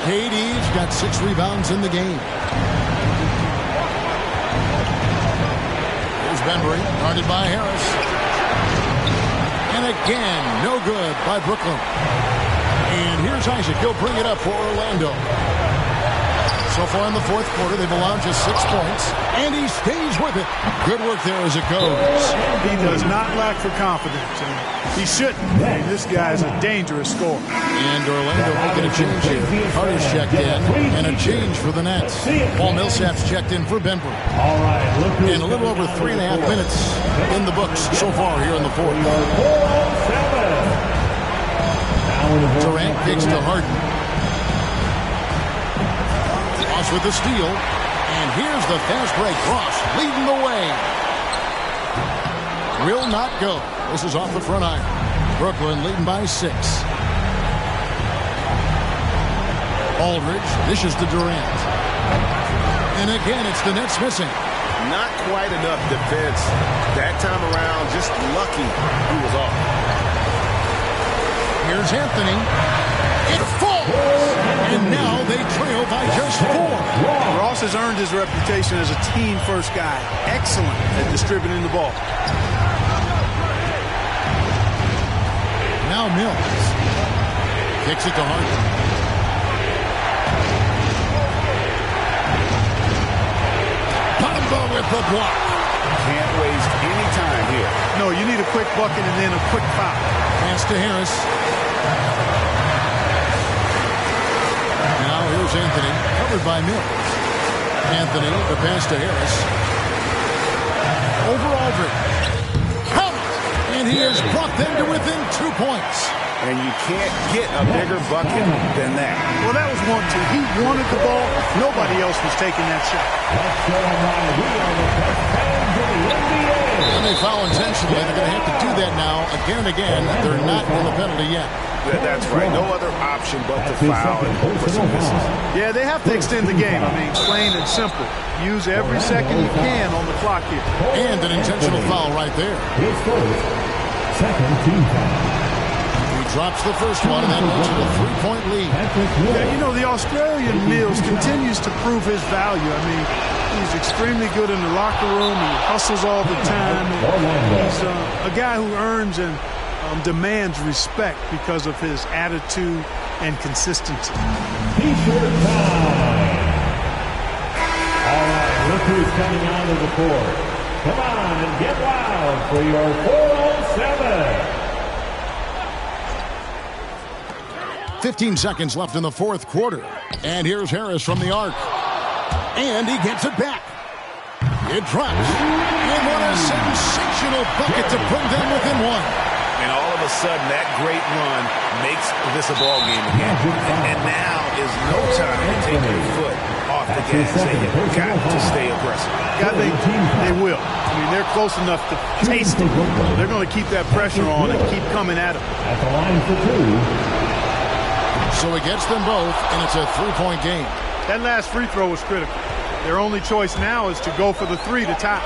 KD's got 6 rebounds in the game. Here's Bembry, guarded by Harris. And again, no good by Brooklyn. And here's Isaac. He'll bring it up for Orlando. So far in the fourth quarter, they've allowed just 6 points. And he stays with it. Good work there as it goes. He does not lack for confidence. And he shouldn't. This guy's a dangerous scorer. And Orlando making a change here. Carter's checked in. And a change for the Nets. Paul Millsap's checked in for Bembry. And a little over 3.5 minutes in the books so far here in the fourth. Durant kicks to Harden. Ross with the steal. And here's the fast break. Ross leading the way. Will not go. This is off the front iron. Brooklyn leading by 6. Aldridge dishes to Durant. And again, it's the Nets missing. Not quite enough defense that time around. Just lucky he was off. Here's Anthony. It falls. And now they trail by just 4. Ross has earned his reputation as a team-first guy. Excellent at distributing the ball. Now Mills. Kicks it to Harden. Bamba with the block. Can't waste any time here. No, you need a quick bucket and then a quick foul. Pass to Harris. Now here's Anthony, covered by Mills. Anthony, the pass to Harris. Over Aldridge. Count! And he has brought them to within 2 points. And you can't get a bigger bucket than that. Well, that was 1-2. He wanted the ball. Nobody else was taking that shot. And they foul intentionally. They're going to have to do that now again and again. They're not in the penalty yet. That's right. No other option but to foul and hope for some misses. Yeah, they have to extend the game. I mean, plain and simple. Use every second you can on the clock here. And an intentional foul right there. Second team foul. He drops the first one, and that makes it a 3-point lead. Yeah, you know, the Australian Mills continues to prove his value. I mean, he's extremely good in the locker room. He hustles all the time. He's a guy who earns and demands respect because of his attitude and consistency. T-shirt time. All right, look who's coming out of the court. Come on and get wild for your 407. 15 seconds left in the fourth quarter. And here's Harris from the arc. And he gets it back. It drops. And what a sensational bucket to bring them within 1. And all of a sudden, that great run makes this a ball game again. And now is no time to take your foot off the gas. You've got to stay aggressive. God, they will. I mean, they're close enough to taste it. So they're going to keep that pressure on and keep coming at him. At the line for 2. So he gets them both, and it's a 3-point game. That last free throw was critical. Their only choice now is to go for the 3 to tie.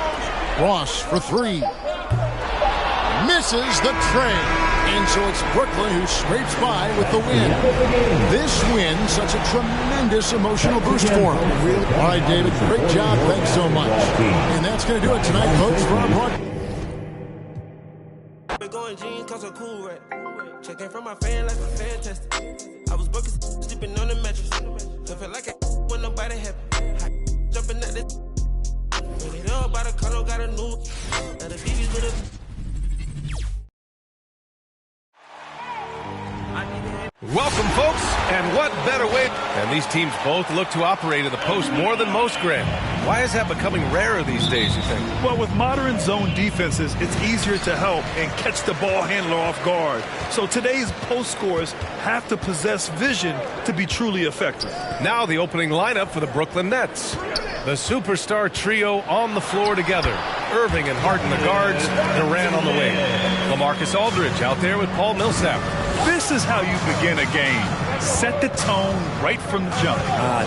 Ross for 3. Misses the tray. And so it's Brooklyn who scrapes by with the win. This win, such a tremendous emotional boost for him. All right, David, great job. Thanks so much. And that's going to do it tonight, folks, for our broadcast. Going jeans cause I'm cool, right? Checking from my fan like a fan test. I was broken, sleeping on the mattress. I feel like I when nobody happy. Jumping at the when it all by the color, got a new. Now the BB's with a. Welcome, folks, and what better way? And these teams both look to operate in the post more than most, Graham. Why is that becoming rarer these days, you think? Well, with modern zone defenses, it's easier to help and catch the ball handler off guard. So today's post scorers have to possess vision to be truly effective. Now the opening lineup for the Brooklyn Nets. The superstar trio on the floor together. Irving and Harden the guards, Durant on the wing. LaMarcus Aldridge out there with Paul Millsap. This is how you begin a game. Set the tone right from the jump.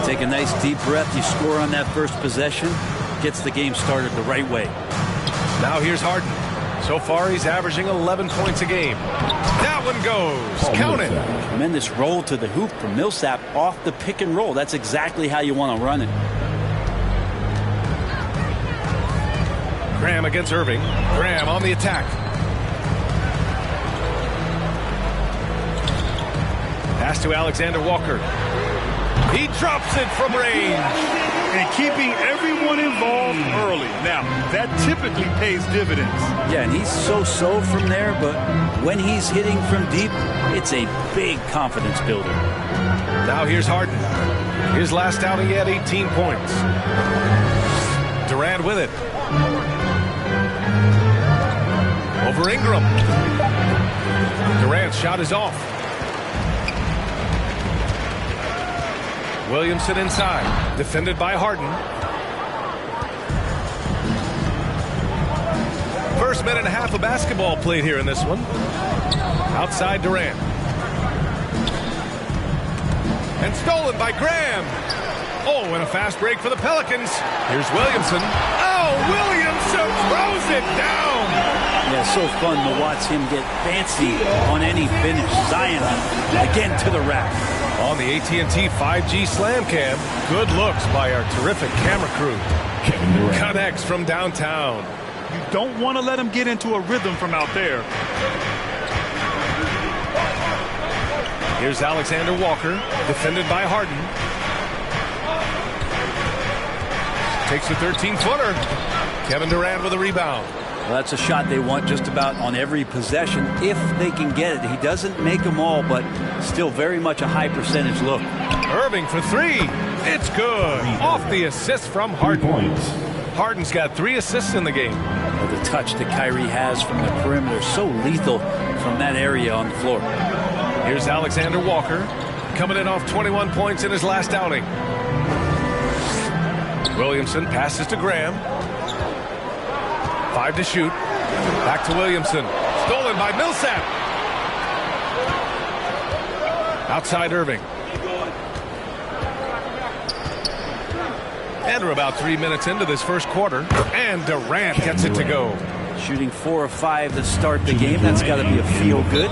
Take a nice deep breath. You score on that first possession. Gets the game started the right way. Now here's Harden. So far he's averaging 11 points a game. That one goes. Count it. Tremendous roll to the hoop from Millsap off the pick and roll. That's exactly how you want to run it. Graham against Irving. Graham on the attack. Pass to Alexander Walker. He drops it from range. And keeping everyone involved early. Now, that typically pays dividends. Yeah, and he's so-so from there, but when he's hitting from deep, it's a big confidence builder. Now here's Harden. His last outing, he had 18 points. Durant with it. Over Ingram. Durant's shot is off. Williamson inside. Defended by Harden. First minute and a half of basketball played here in this one. Outside Durant. And stolen by Graham. Oh, and a fast break for the Pelicans. Here's Williamson. Oh, Williamson throws it down. Yeah, so fun to watch him get fancy on any finish. Zion again to the rack. On the AT&T 5G Slam Cam, good looks by our terrific camera crew. Connects from downtown. You don't want to let him get into a rhythm from out there. Here's Alexander Walker, defended by Harden. Takes a 13-footer. Kevin Durant with a rebound. Well, that's a shot they want just about on every possession if they can get it. He doesn't make them all, but still very much a high percentage look. Irving for 3. It's good. Off the assist from Harden. Harden's got 3 assists in the game. Well, the touch that Kyrie has from the perimeter, so lethal from that area on the floor. Here's Alexander Walker, coming in off 21 points in his last outing. Williamson passes to Graham. 5 to shoot. Back to Williamson. Stolen by Millsap. Outside Irving. And we're about 3 minutes into this first quarter. And Durant gets it to go. Shooting 4 of 5 to start the game. That's got to be a feel-good.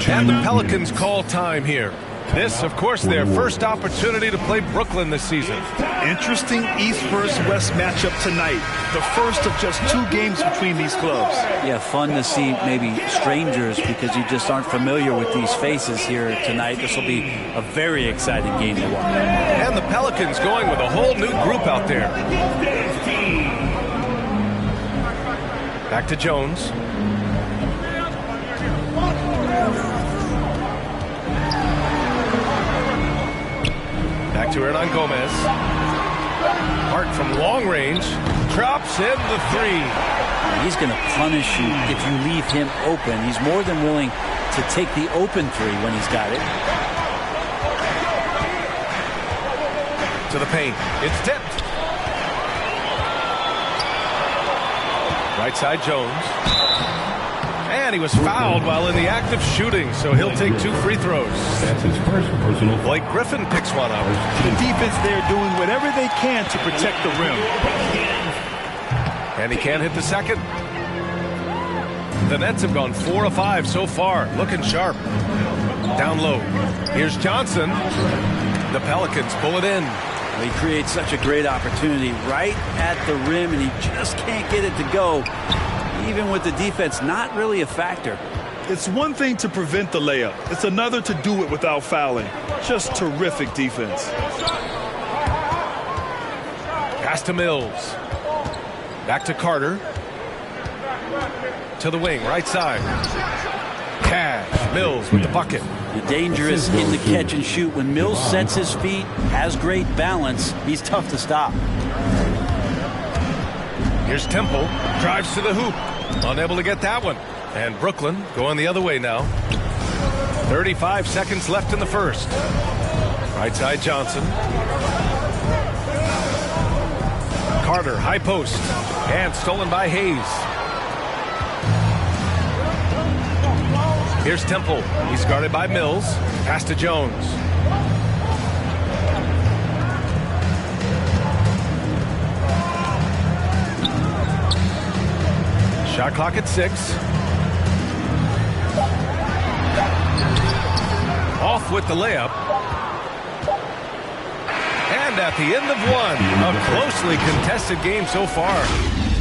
And the Pelicans call time here. This, of course, their first opportunity to play Brooklyn this season. Interesting East versus West matchup tonight. The first of just 2 games between these clubs. Yeah, fun to see maybe strangers because you just aren't familiar with these faces here tonight. This will be a very exciting game to watch. And the Pelicans going with a whole new group out there. Back to Jones. Back to Hernan Gomez. Hart from long range. Drops in the 3. He's going to punish you if you leave him open. He's more than willing to take the open 3 when he's got it. To the paint. It's tipped. Right side Jones. And he was fouled while in the act of shooting, so he'll take 2 free throws. That's his first personal. Blake Griffin picks one up. The defense there doing whatever they can to protect the rim. And he can't hit the second. The Nets have gone 4 of 5 so far, looking sharp. Down low. Here's Johnson. The Pelicans pull it in. He creates such a great opportunity right at the rim, and he just can't get it to go. Even with the defense not really a factor. It's one thing to prevent the layup. It's another to do it without fouling. Just terrific defense. Pass to Mills. Back to Carter. To the wing, right side. Cash. Mills with the bucket. Dangerous in the catch and shoot. When Mills sets his feet, has great balance, he's tough to stop. Here's Temple. Drives to the hoop. Unable to get that one. And Brooklyn going the other way now. 35 seconds left in the first. Right side Johnson. Carter, high post. And stolen by Hayes. Here's Temple. He's guarded by Mills. Pass to Jones. Shot clock at 6. Off with the layup. And at the end of one, a closely contested game so far.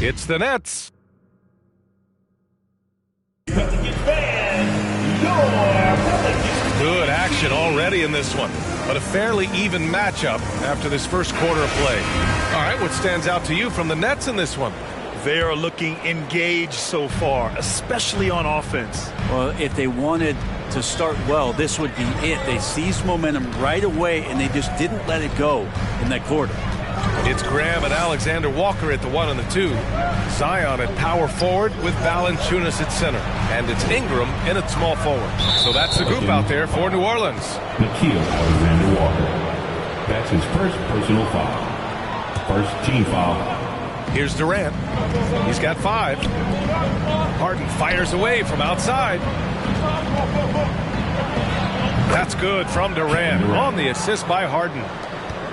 It's the Nets. Good action already in this one, but a fairly even matchup after this first quarter of play. All right, what stands out to you from the Nets in this one? They are looking engaged so far, especially on offense. Well, if they wanted to start well, this would be it. They seized momentum right away, and they just didn't let it go in that quarter. It's Graham and Alexander Walker at the 1 and the 2. Zion at power forward with Valanciunas at center. And it's Ingram in at small forward. So that's the group out there for New Orleans. Nikhil Alexander-Walker. That's his first personal foul. First team foul. Here's Durant. He's got 5. Harden fires away from outside. That's good from Durant on the assist by Harden.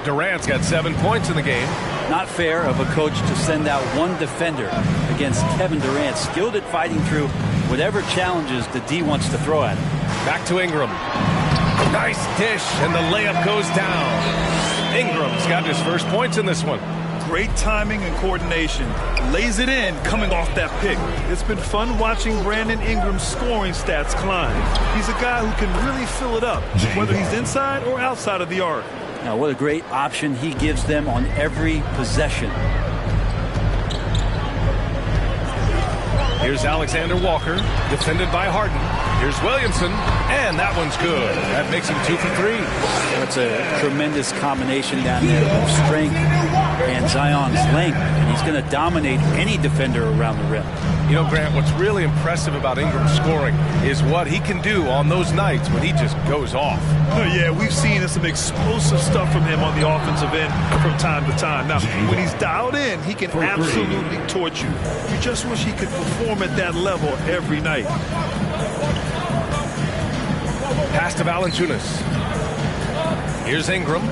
Durant's got 7 points in the game. Not fair of a coach to send out one defender against Kevin Durant, skilled at fighting through whatever challenges the D wants to throw at him. Back to Ingram. Nice dish, and the layup goes down. Ingram's got his first points in this one. Great timing and coordination. Lays it in coming off that pick. It's been fun watching Brandon Ingram's scoring stats climb. He's a guy who can really fill it up, whether he's inside or outside of the arc. Now, what a great option he gives them on every possession. Here's Alexander Walker, defended by Harden. Here's Williamson, and that one's good. That makes him 2 for 3. That's a tremendous combination down there of strength and Zion's length, and he's going to dominate any defender around the rim. You know, Grant, what's really impressive about Ingram's scoring is what he can do on those nights when he just goes off. Oh, yeah, we've seen some explosive stuff from him on the offensive end from time to time. Now, when he's dialed in, he can absolutely torch you. You just wish he could perform at that level every night. Pass to Valanciunas. Here's Ingram.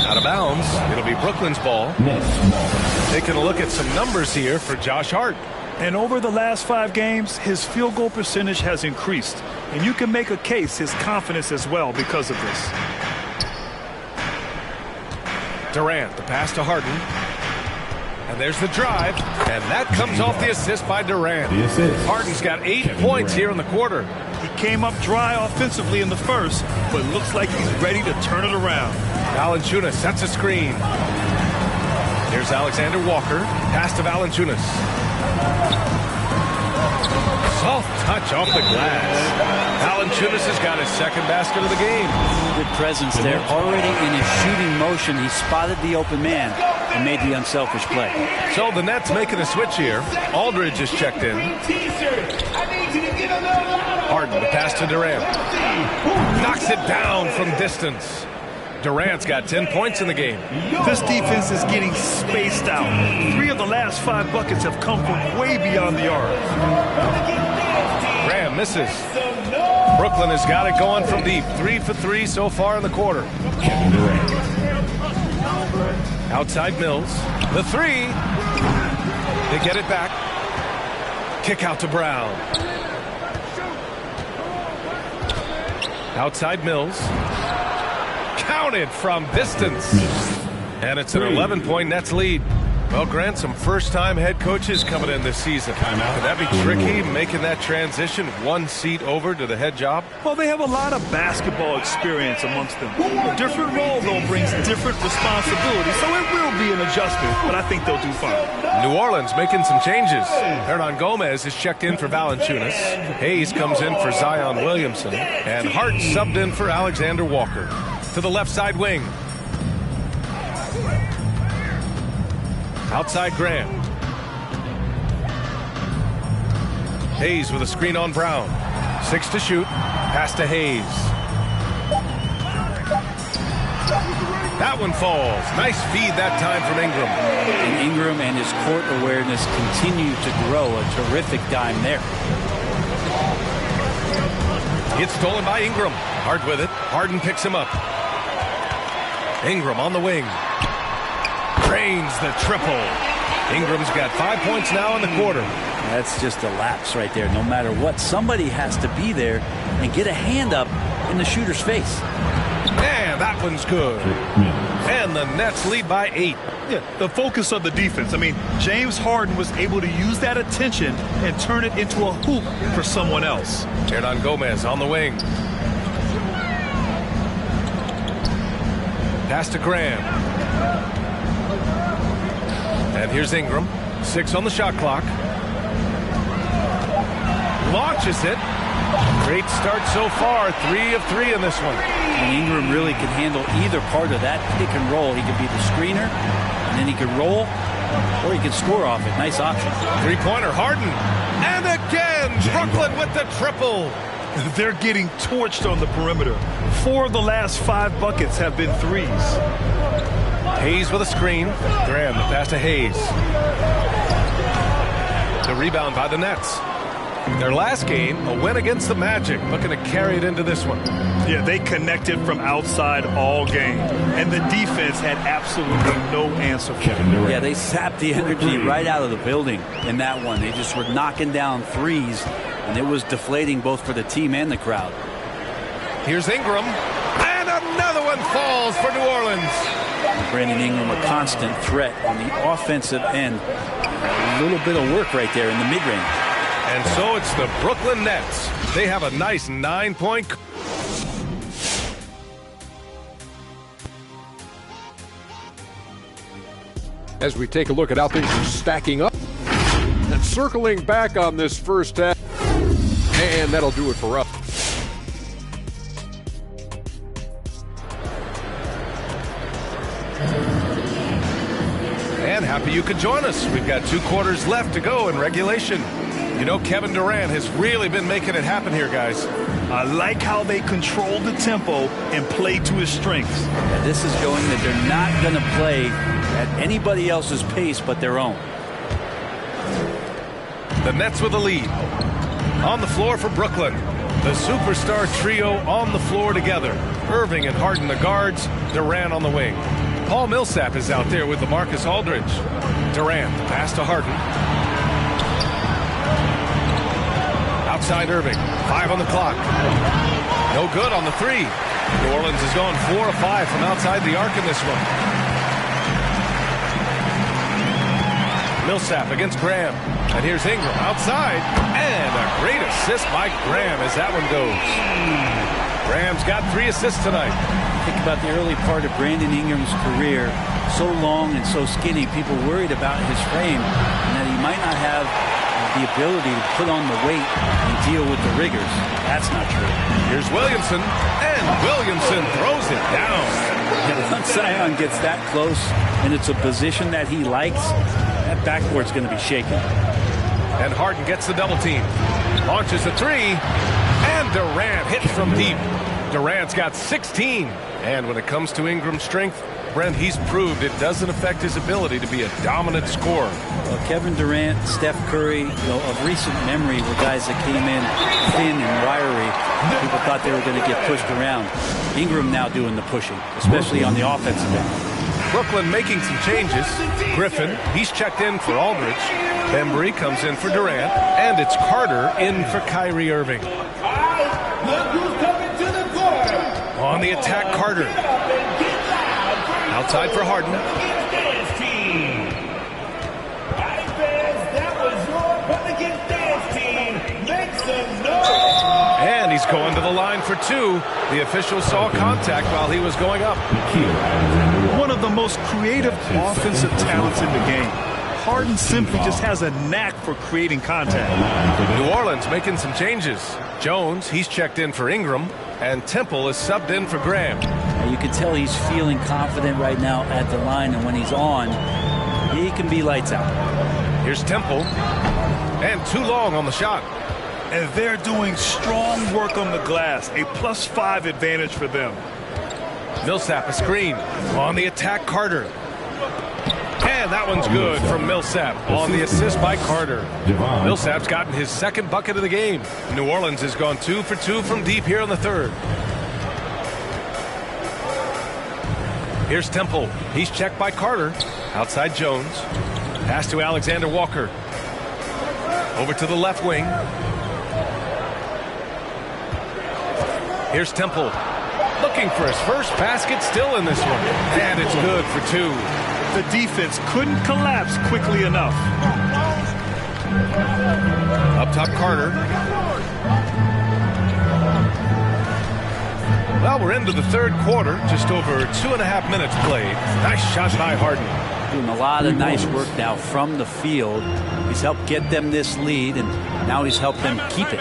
Out of bounds. It'll be Brooklyn's ball. Taking a look at some numbers here for Josh Hart. And over the last 5 games, his field goal percentage has increased. And you can make a case his confidence as well because of this. Durant, the pass to Harden. And there's the drive. And that comes off the assist by Durant. Harden's got 8 points here in the quarter. He came up dry offensively in the first, but looks like he's ready to turn it around. Valanciunas sets a screen. Here's Alexander Walker. Pass to Valanciunas. Soft touch off the glass. Valanciunas has got his second basket of the game. Good presence there. Already in his shooting motion, he spotted the open man and made the unselfish play. So the Nets making a switch here. Aldridge is checked in. Harden, the pass to Durant. Knocks it down from distance. Durant's got 10 points in the game. This defense is getting spaced out. 3 of the last 5 buckets have come from way beyond the arc. Graham misses. Brooklyn has got it going from deep. 3 for 3 so far in the quarter. Outside Mills. The 3. They get it back. Kick out to Brown. Outside Mills. Counted from distance. And it's an 11-point Nets lead. Well, Grant, some first-time head coaches coming in this season. Could that be tricky, making that transition 1 seat over to the head job? Well, they have a lot of basketball experience amongst them. A different role, though, brings different responsibilities, so it will be an adjustment, but I think they'll do fine. New Orleans making some changes. Hernan Gomez is checked in for Valanciunas. Hayes comes in for Zion Williamson. And Hart subbed in for Alexander Walker. To the left side wing. Outside Graham. Hayes with a screen on Brown. 6 to shoot. Pass to Hayes. That one falls. Nice feed that time from Ingram. And Ingram and his court awareness continue to grow. A terrific dime there. It's stolen by Ingram. Hart with it. Harden picks him up. Ingram on the wing. Drains the triple. Ingram's got 5 points now in the quarter. That's just a lapse right there. No matter what, somebody has to be there and get a hand up in the shooter's face. And that one's good. And the Nets lead by 8. Yeah, the focus of the defense. I mean, James Harden was able to use that attention and turn it into a hoop for someone else. Hernan Gomez on the wing. Pass to Graham. And here's Ingram. 6 on the shot clock. Launches it. Great start so far. 3 of 3 in this one. And Ingram really can handle either part of that pick and roll. He could be the screener, and then he could roll, or he could score off it. Nice option. 3-pointer Harden. And again, Brooklyn with the triple. They're getting torched on the perimeter. 4 of the last 5 buckets have been threes. Hayes with a screen. Graham, the pass to Hayes. The rebound by the Nets. Their last game, a win against the Magic, looking to carry it into this one. Yeah, they connected from outside all game, and the defense had absolutely no answer for it. Yeah, they sapped the energy right out of the building in that one. They just were knocking down threes, and it was deflating both for the team and the crowd. Here's Ingram, and another one falls for New Orleans. Brandon Ingram, a constant threat on the offensive end. A little bit of work right there in the mid-range. And so it's the Brooklyn Nets. They have a nice 9-point. As we take a look at how things are stacking up and circling back on this first half. And that'll do it for us. And happy you could join us. We've got 2 quarters left to go in regulation. You know, Kevin Durant has really been making it happen here, guys. I like how they control the tempo and play to his strengths. Yeah, this is showing that they're not going to play at anybody else's pace but their own. The Nets with the lead. On the floor for Brooklyn. The superstar trio on the floor together. Irving and Harden the guards. Durant on the wing. Paul Millsap is out there with LaMarcus Aldridge. Durant, pass to Harden. Outside Irving. 5 on the clock. No good on the 3. New Orleans has gone 4 of 5 from outside the arc in this one. Millsap against Graham. And here's Ingram outside. And a great assist by Graham as that one goes. Graham's got 3 assists tonight. Think about the early part of Brandon Ingram's career. So long and so skinny. People worried about his frame and that he might not have the ability to put on the weight and deal with the rigors. That's not true. Here's Williamson. And Williamson throws it down. And once Zion gets that close and it's a position that he likes, that backboard's going to be shaken. And Harden gets the double team. Launches a 3. And Durant hits from deep. Durant's got 16. And when it comes to Ingram's strength, Brent, he's proved it doesn't affect his ability to be a dominant scorer. Well, Kevin Durant, Steph Curry, of recent memory were guys that came in thin and wiry. People thought they were going to get pushed around. Ingram now doing the pushing, especially on the offensive end. Brooklyn making some changes. Griffin, he's checked in for Aldridge. Bembry comes in for Durant. And it's Carter in for Kyrie Irving. On the attack, Carter. Outside for Harden. And he's going to the line for two. The official saw contact while he was going up. One of the most creative offensive talents in the game. Harden simply just has a knack for creating contact. New Orleans making some changes. Jones, he's checked in for Ingram. And Temple is subbed in for Graham. You can tell he's feeling confident right now at the line, and when he's on, he can be lights out. Here's Temple. And too long on the shot. And they're doing strong work on the glass. A +5 advantage for them. Millsap a screen. On the attack, Carter. And that one's good from Millsap on the assist by Carter. Millsap's gotten his second bucket of the game. New Orleans has gone 2 for 2 from deep here in the third. Here's Temple. He's checked by Carter. Outside Jones. Pass to Alexander Walker. Over to the left wing. Here's Temple. Looking for his first basket, still in this one. And it's good for 2. The defense couldn't collapse quickly enough. Up top, Carter. Well, we're into the third quarter. Just over 2.5 minutes played. Nice shot by Harden. Doing a lot of nice work now from the field. He's helped get them this lead, and now he's helped them keep it.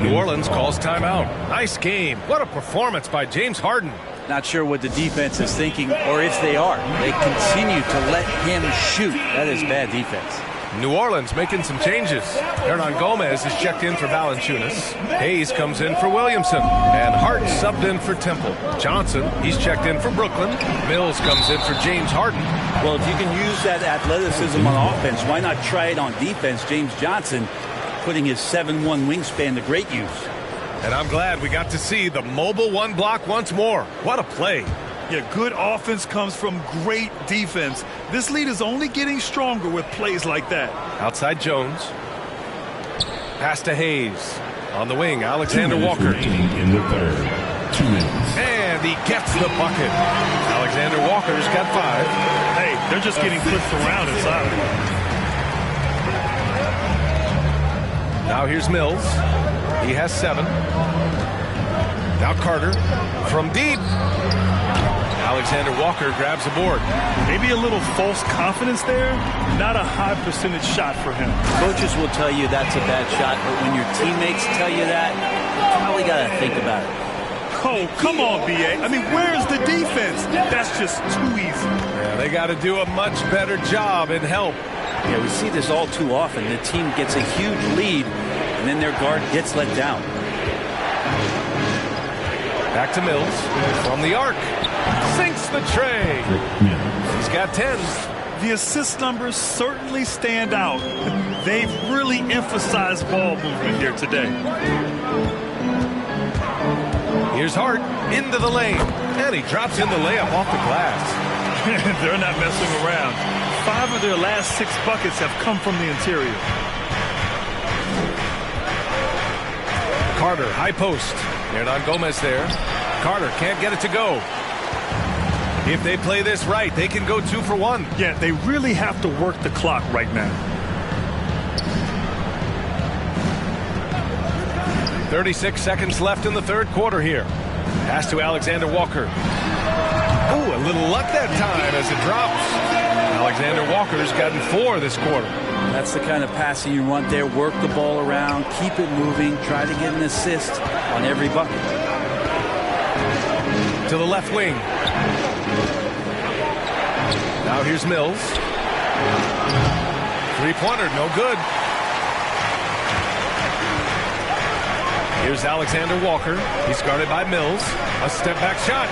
New Orleans calls timeout. Nice game. What a performance by James Harden. Not sure what the defense is thinking, or if they are. They continue to let him shoot. That is bad defense. New Orleans making some changes. Hernan Gomez is checked in for Valanciunas. Hayes comes in for Williamson. And Hart subbed in for Temple. Johnson, he's checked in for Brooklyn. Mills comes in for James Harden. Well, if you can use that athleticism on offense, why not try it on defense? James Johnson putting his 7'1" wingspan to great use. And I'm glad we got to see the mobile one block once more. What a play. Yeah, good offense comes from great defense. This lead is only getting stronger with plays like that. Outside Jones. Pass to Hayes. On the wing, Alexander Walker. In the third. 2 minutes. And he gets the bucket. Alexander Walker's got 5. Hey, they're just getting pushed around inside. Now here's Mills. He has 7. Now Carter from deep. Alexander Walker grabs the board. Maybe a little false confidence there. Not a high percentage shot for him. Coaches will tell you that's a bad shot, but when your teammates tell you that, you probably got to think about it. Oh, come on, B.A. I mean, where's the defense? That's just too easy. Yeah, they got to do a much better job in help. Yeah, we see this all too often. The team gets a huge lead, and then their guard gets let down. Back to Mills from the arc. Sinks the tray. He's got 10. The assist numbers certainly stand out. They've really emphasized ball movement here today. Here's Hart into the lane. And he drops in the layup off the glass. They're not messing around. 5 of their last 6 buckets have come from the interior. Carter, high post. Hernan Gomez there. Carter can't get it to go. If they play this right, they can go 2 for 1. Yeah, they really have to work the clock right now. 36 seconds left in the third quarter here. Pass to Alexander Walker. Oh, a little luck that time as it drops. Alexander Walker's gotten 4 this quarter. That's the kind of passing you want there. Work the ball around, keep it moving, try to get an assist on every bucket. To the left wing. Now here's Mills. 3-pointer, no good. Here's Alexander Walker. He's guarded by Mills. A step-back shot.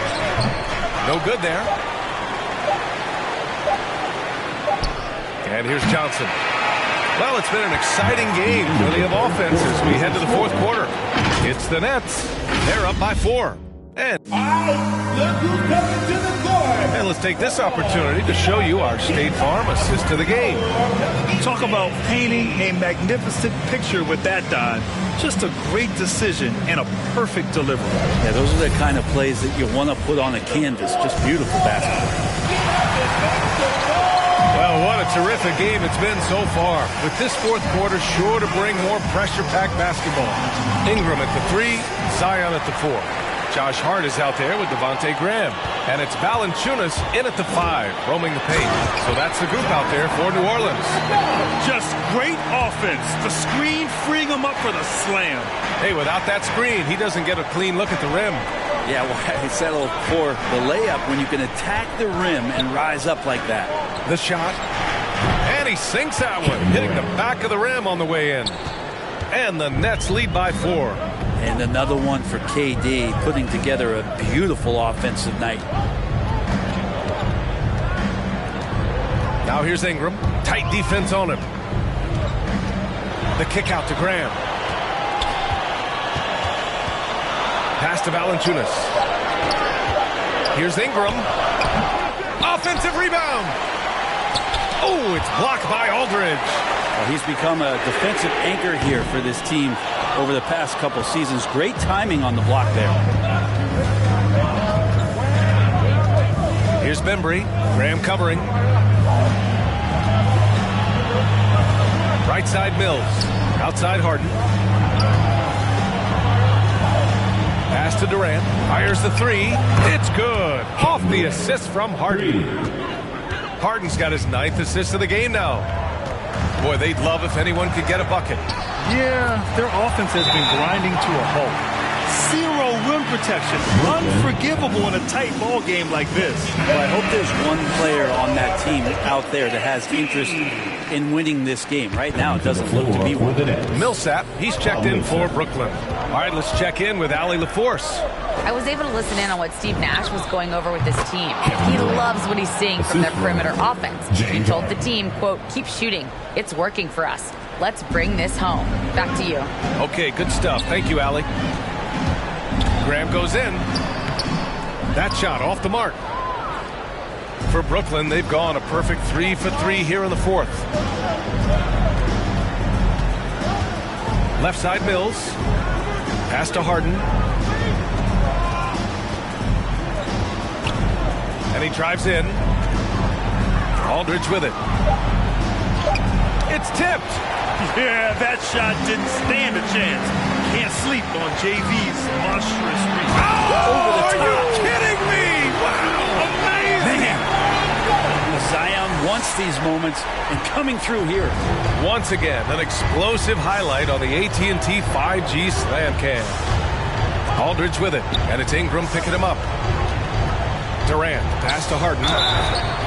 No good there. And here's Johnson. Well, it's been an exciting game, plenty of offense as we head to the fourth quarter. It's the Nets. They're up by 4. And let's take this opportunity to show you our State Farm assist to the game. Talk about painting a magnificent picture with that dive. Just a great decision and a perfect delivery. Yeah, those are the kind of plays that you want to put on a canvas. Just beautiful basketball. Well, what a terrific game it's been so far. With this fourth quarter sure to bring more pressure-packed basketball. Ingram at the 3, Zion at the 4. Josh Hart is out there with Devontae Graham. And it's Valanciunas in at the 5, roaming the paint. So that's the group out there for New Orleans. Just great offense. The screen freeing him up for the slam. Hey, without that screen, he doesn't get a clean look at the rim. Yeah, well, he settled for the layup when you can attack the rim and rise up like that. The shot. And he sinks that one, hitting the back of the rim on the way in. And the Nets lead by 4. And another one for KD, putting together a beautiful offensive night. Now here's Ingram. Tight defense on him. The kick out to Graham. Pass to Valanciunas. Here's Ingram. Offensive rebound. Oh, it's blocked by Aldridge. Well, he's become a defensive anchor here for this team over the past couple seasons. Great timing on the block there. Here's Bembry. Graham covering. Right side Mills. Outside Harden. Pass to Durant. Fires the 3. It's good. Off the assist from Harden. Harden's got his 9th assist of the game now. Boy, they'd love if anyone could get a bucket. Yeah, their offense has been grinding to a halt. 0 rim protection. Unforgivable in a tight ball game like this. Well, I hope there's one player on that team out there that has interest in winning this game. Right now, it doesn't look to be one. Millsap, he's checked in for Brooklyn. All right, let's check in with Allie LaForce. I was able to listen in on what Steve Nash was going over with this team. He loves what he's seeing from their perimeter offense. He told the team, quote, keep shooting. It's working for us. Let's bring this home. Back to you. Okay, good stuff. Thank you, Allie. Graham goes in. That shot off the mark. For Brooklyn, they've gone a perfect 3 for 3 here in the fourth. Left side Mills. Pass to Harden. And he drives in. Aldridge with it. It's tipped. Yeah, that shot didn't stand a chance. Can't sleep on JV's monstrous reach. Oh, are you kidding me? Wow, amazing. Zion wants these moments and coming through here. Once again, an explosive highlight on the AT&T 5G slam cam. Aldridge with it, and it's Ingram picking him up. Durant, pass to Harden,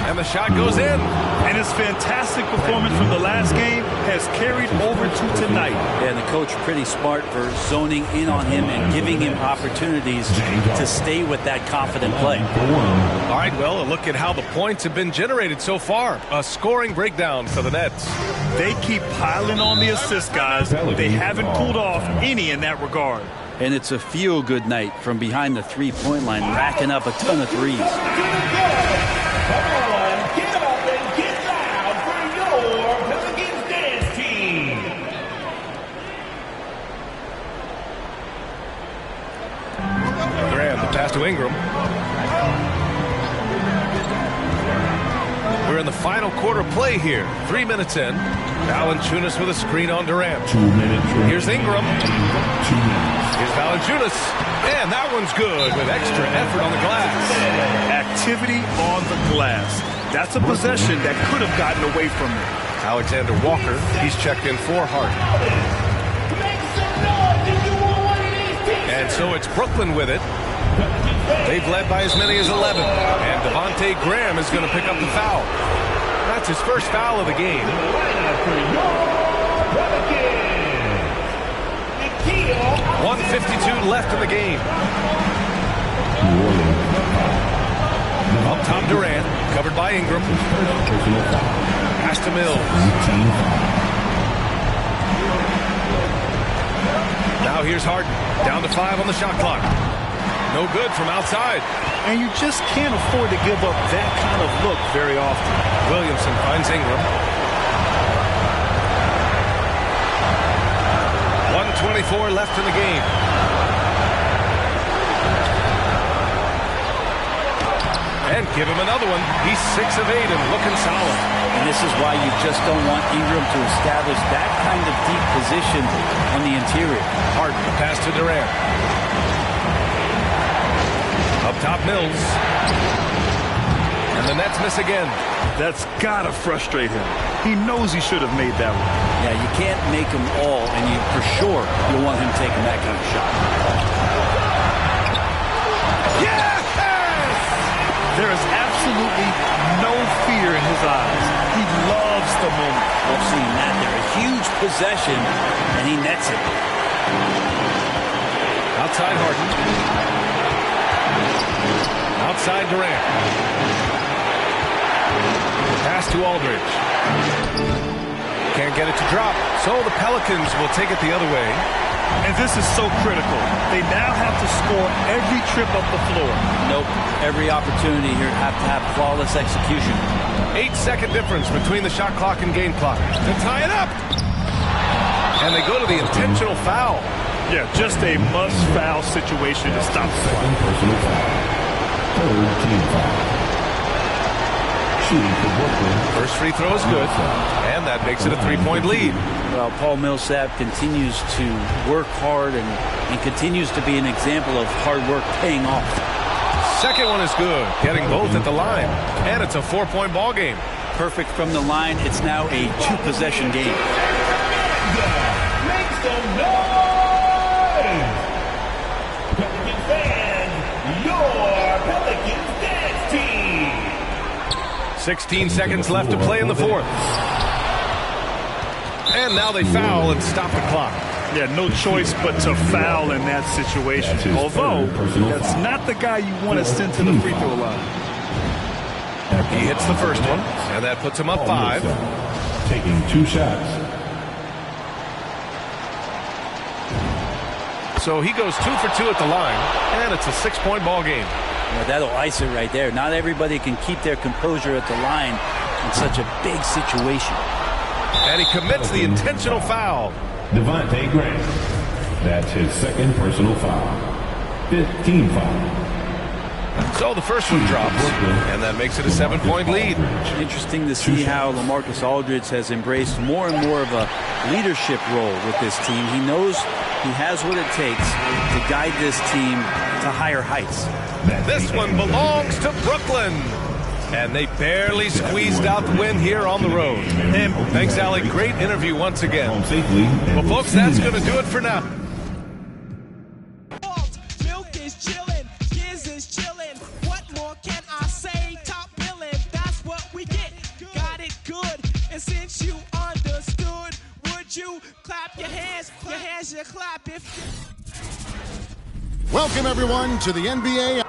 and the shot goes in. And his fantastic performance from the last game has carried over to tonight. And the coach pretty smart for zoning in on him and giving him opportunities to stay with that confident play. All right, well, a look at how the points have been generated so far. A scoring breakdown for the Nets. They keep piling on the assist, guys. They haven't pulled off any in that regard. And it's a feel-good night from behind the three-point line, racking up a ton of threes. Come on, get up and get loud for your Pelicans dance team. Graham, the pass to Ingram. We're in the final quarter play here. 3 minutes in. Valanciunas with a screen on Durant. 2 minutes. Here's Ingram. 2 minutes. Here's Valanciunas. And that one's good with extra effort on the glass. Activity on the glass. That's a possession that could have gotten away from him. Alexander Walker, he's checked in for Hart. And so it's Brooklyn with it. They've led by as many as 11. And Devontae Graham is going to pick up the foul. That's his first foul of the game. 1:52 left in the game. Up top, Durant, covered by Ingram. Pass to Mills. Now here's Harden, down to 5 on the shot clock. No good from outside. And you just can't afford to give up that kind of look very often. Williamson finds Ingram. 1:24 left in the game. And give him another one. He's 6 of 8 and looking solid. And this is why you just don't want Ingram to establish that kind of deep position on the interior. Harden, pass to Durant. Up top, Mills. And the Nets miss again. That's got to frustrate him. He knows he should have made that one. Yeah, you can't make them all, and you for sure you'll want him taking that kind of shot. Yes! There is absolutely no fear in his eyes. He loves the moment. I've seen that there. A huge possession, and he nets it. Outside Harden. Outside Durant. Pass to Aldridge. Can't get it to drop, so the Pelicans will take it the other way. And this is so critical. They now have to score every trip up the floor. Nope. Every opportunity here have to have flawless execution. 8-second difference between the shot clock and game clock. To tie it up. And they go to the intentional foul. Yeah, just a must-foul situation to stop the play. Personal foul. Third team foul. First free throw is good, and that makes it a 3-point lead. Well, Paul Millsap continues to work hard and continues to be an example of hard work paying off. Second one is good, getting both at the line, and it's a 4-point ball game. Perfect from the line. It's now a 2-possession game. Make some noise! Pelicans fans, your Pelicans dance team! 16 seconds left to play in the fourth. And now they foul and stop the clock. Yeah, no choice but to foul in that situation. Although, that's not the guy you want to send to the free throw line. He hits the first one, and that puts him up 5. Taking 2 shots. So he goes 2 for 2 at the line, and it's a 6-point ball game. Well, that'll ice it right there. Not everybody can keep their composure at the line in such a big situation. And he commits the intentional foul. Devontae Graham. That's his second personal foul. 5th team foul. So the first one drops, and that makes it a 7-point lead. Interesting to see how LaMarcus Aldridge has embraced more and more of a leadership role with this team. He knows he has what it takes to guide this team to higher heights. This one belongs to Brooklyn. And they barely squeezed out the win here on the road. And thanks, Alec. Great interview once again. Well, folks, that's going to do it for now. Milk is chillin', Giz is chillin'. What more can I say? Top billin', that's what we get. Got it good. And since you understood, would you clap your hands? Your hands you clap if you... Welcome, everyone, to the NBA.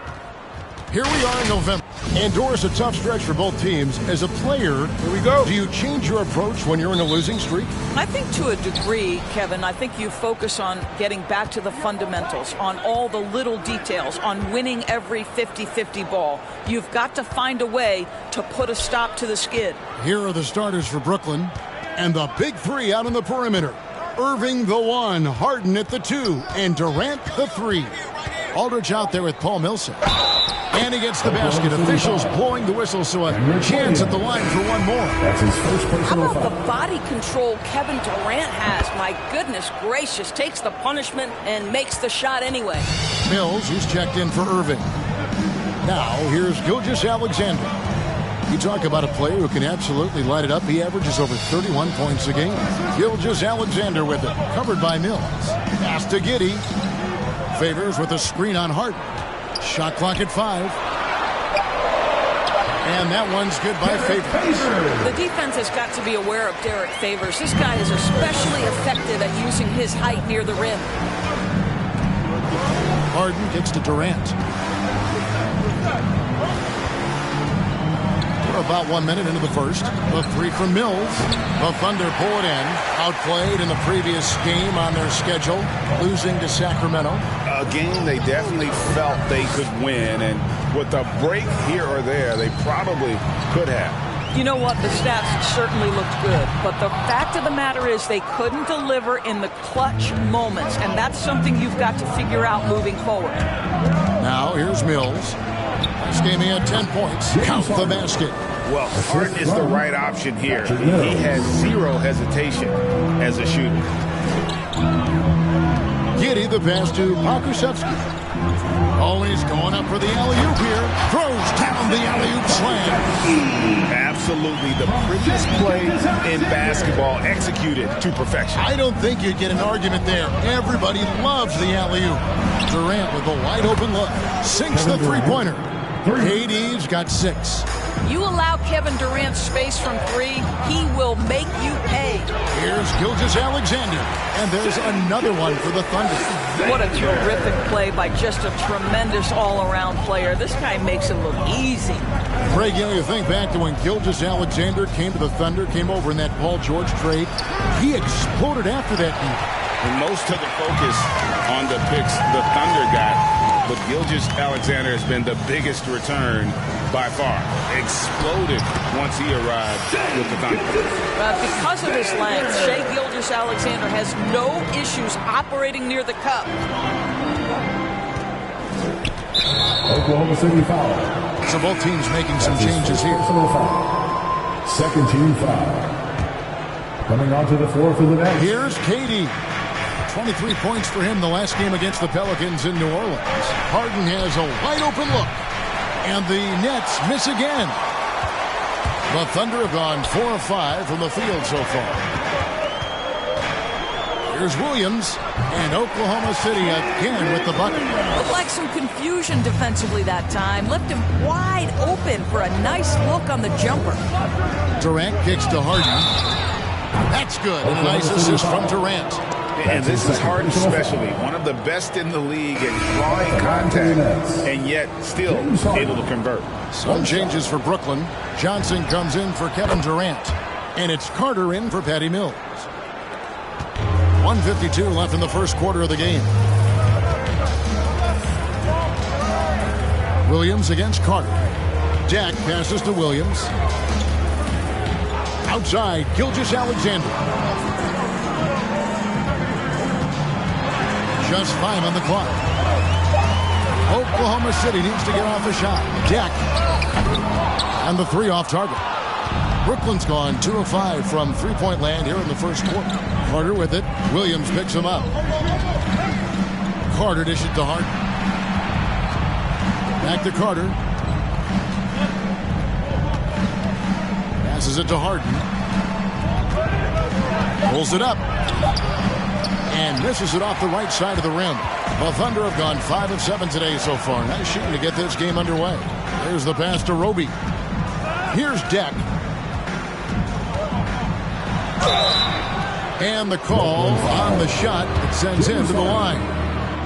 Here we are in November. Indoors, a tough stretch for both teams. As a player, here we go. Do you change your approach when you're in a losing streak? I think to a degree, Kevin, I think you focus on getting back to the fundamentals, on all the little details, on winning every 50-50 ball. You've got to find a way to put a stop to the skid. Here are the starters for Brooklyn. And the big 3 out on the perimeter. Irving the 1, Harden at the 2, and Durant the 3. Aldridge out there with Paul Millsap. And he gets the basket. Officials blowing the whistle, so a chance at the line for one more. That's his first personal foul. How about foul. the body control Kevin Durant has? My goodness gracious. Takes the punishment and makes the shot anyway. Mills, who's checked in for Irving. Now, here's Gilgeous-Alexander. You talk about a player who can absolutely light it up. He averages over 31 points a game. Gilgeous-Alexander with it. Covered by Mills. Pass to Giddey. Favors with a screen on Harden. Shot clock at 5. And that one's good by Favors. The defense has got to be aware of Derek Favors. This guy is especially effective at using his height near the rim. Harden gets to Durant. We're about 1 minute into the first. The three from Mills. The Thunder pull it in. Outplayed in the previous game on their schedule, losing to Sacramento. A game they definitely felt they could win, and with a break here or there, they probably could have. You know what? The stats certainly looked good, but the fact of the matter is they couldn't deliver in the clutch moments, and that's something you've got to figure out moving forward. Now here's Mills. This game he had 10 points. Count the basket. Well, Harden is the right option here. He has zero hesitation as a shooter. Giddy the pass to Pokusevski. Oh, he's going up for the alley-oop here. Throws down the alley-oop slam. Absolutely the prettiest play in basketball, executed to perfection. I don't think you'd get an argument there. Everybody loves the alley-oop. Durant with a wide-open look. Sinks the three-pointer. KD's got 6. You allow Kevin Durant space from 3, he will make you pay. Here's Gilgeous-Alexander, and there's another one for the Thunder. What a terrific play by just a tremendous all-around player. This guy makes it look easy. Craig, you think back to when Gilgeous-Alexander came to the Thunder, came over in that Paul George trade. He exploded after that deal. And most of the focus on the picks the Thunder got, but Gilgeous-Alexander has been the biggest return by far. Exploded once he arrived with the Thunder. Because of his length, Shai Gilgeous-Alexander has no issues operating near the cup. Oklahoma City foul. So both teams making some changes here. Second team foul. Coming onto the floor for the Nets. Here's KD. 23 points for him the last game against the Pelicans in New Orleans. Harden has a wide-open look. And the Nets miss again. The Thunder have gone 4 of 5 from the field so far. Here's Williams. And Oklahoma City again with the bucket. Looked like some confusion defensively that time. Left him wide open for a nice look on the jumper. Durant kicks to Harden. That's good. A nice assist from Durant. And this is Harden's specialty. One of the best in the league at drawing contact, and yet still able to convert. Some changes for Brooklyn. Johnson comes in for Kevin Durant. And it's Carter in for Patty Mills. 1:52 left in the first quarter of the game. Williams against Carter. Jack passes to Williams. Outside, Gilgeous-Alexander. Just 5 on the clock. Oklahoma City needs to get off a shot. Jack. And the 3 off target. Brooklyn's gone 2 of 5 from three-point land here in the first quarter. Carter with it. Williams picks him up. Carter dishes to Harden. Back to Carter. Passes it to Harden. Pulls it up. And misses it off the right side of the rim. The Thunder have gone 5 of 7 today so far. Nice shooting to get this game underway. There's the pass to Roby. Here's Deck. And the call on the shot that sends him to the line.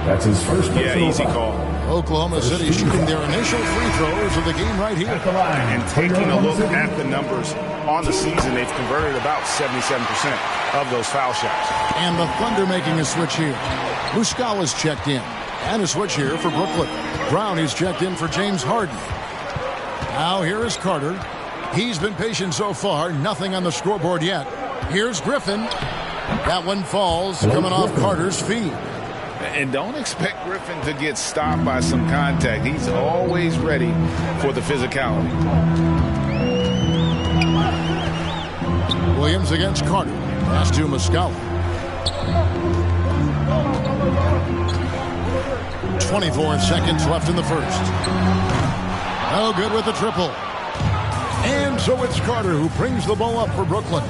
That's his first. Yeah, easy call. Oklahoma City shooting their initial free throws of the game right here. And taking a look at the numbers on the season, they've converted about 77% of those foul shots. And the Thunder making a switch here. Muscala's checked in. And a switch here for Brooklyn. Brown is checked in for James Harden. Now here is Carter. He's been patient so far. Nothing on the scoreboard yet. Here's Griffin. That one falls, coming off Carter's feet. And don't expect Griffin to get stopped by some contact. He's always ready for the physicality. Williams against Carter. Pass to Muscala. 24 seconds left in the first. No good with the triple. And so it's Carter who brings the ball up for Brooklyn.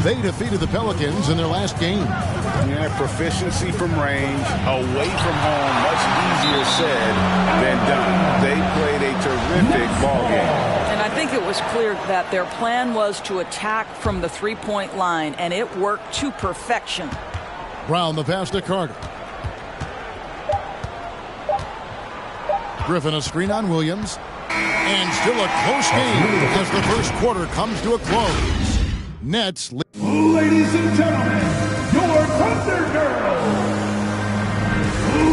They defeated the Pelicans in their last game. Yeah, proficiency from range, away from home, much easier said than done. They played a terrific ball game. And I think it was clear that their plan was to attack from the three-point line, and it worked to perfection. Brown the pass to Carter. Griffin a screen on Williams. And still a close game as the first quarter comes to a close. Nets. Ladies and gentlemen, your Thunder Girls.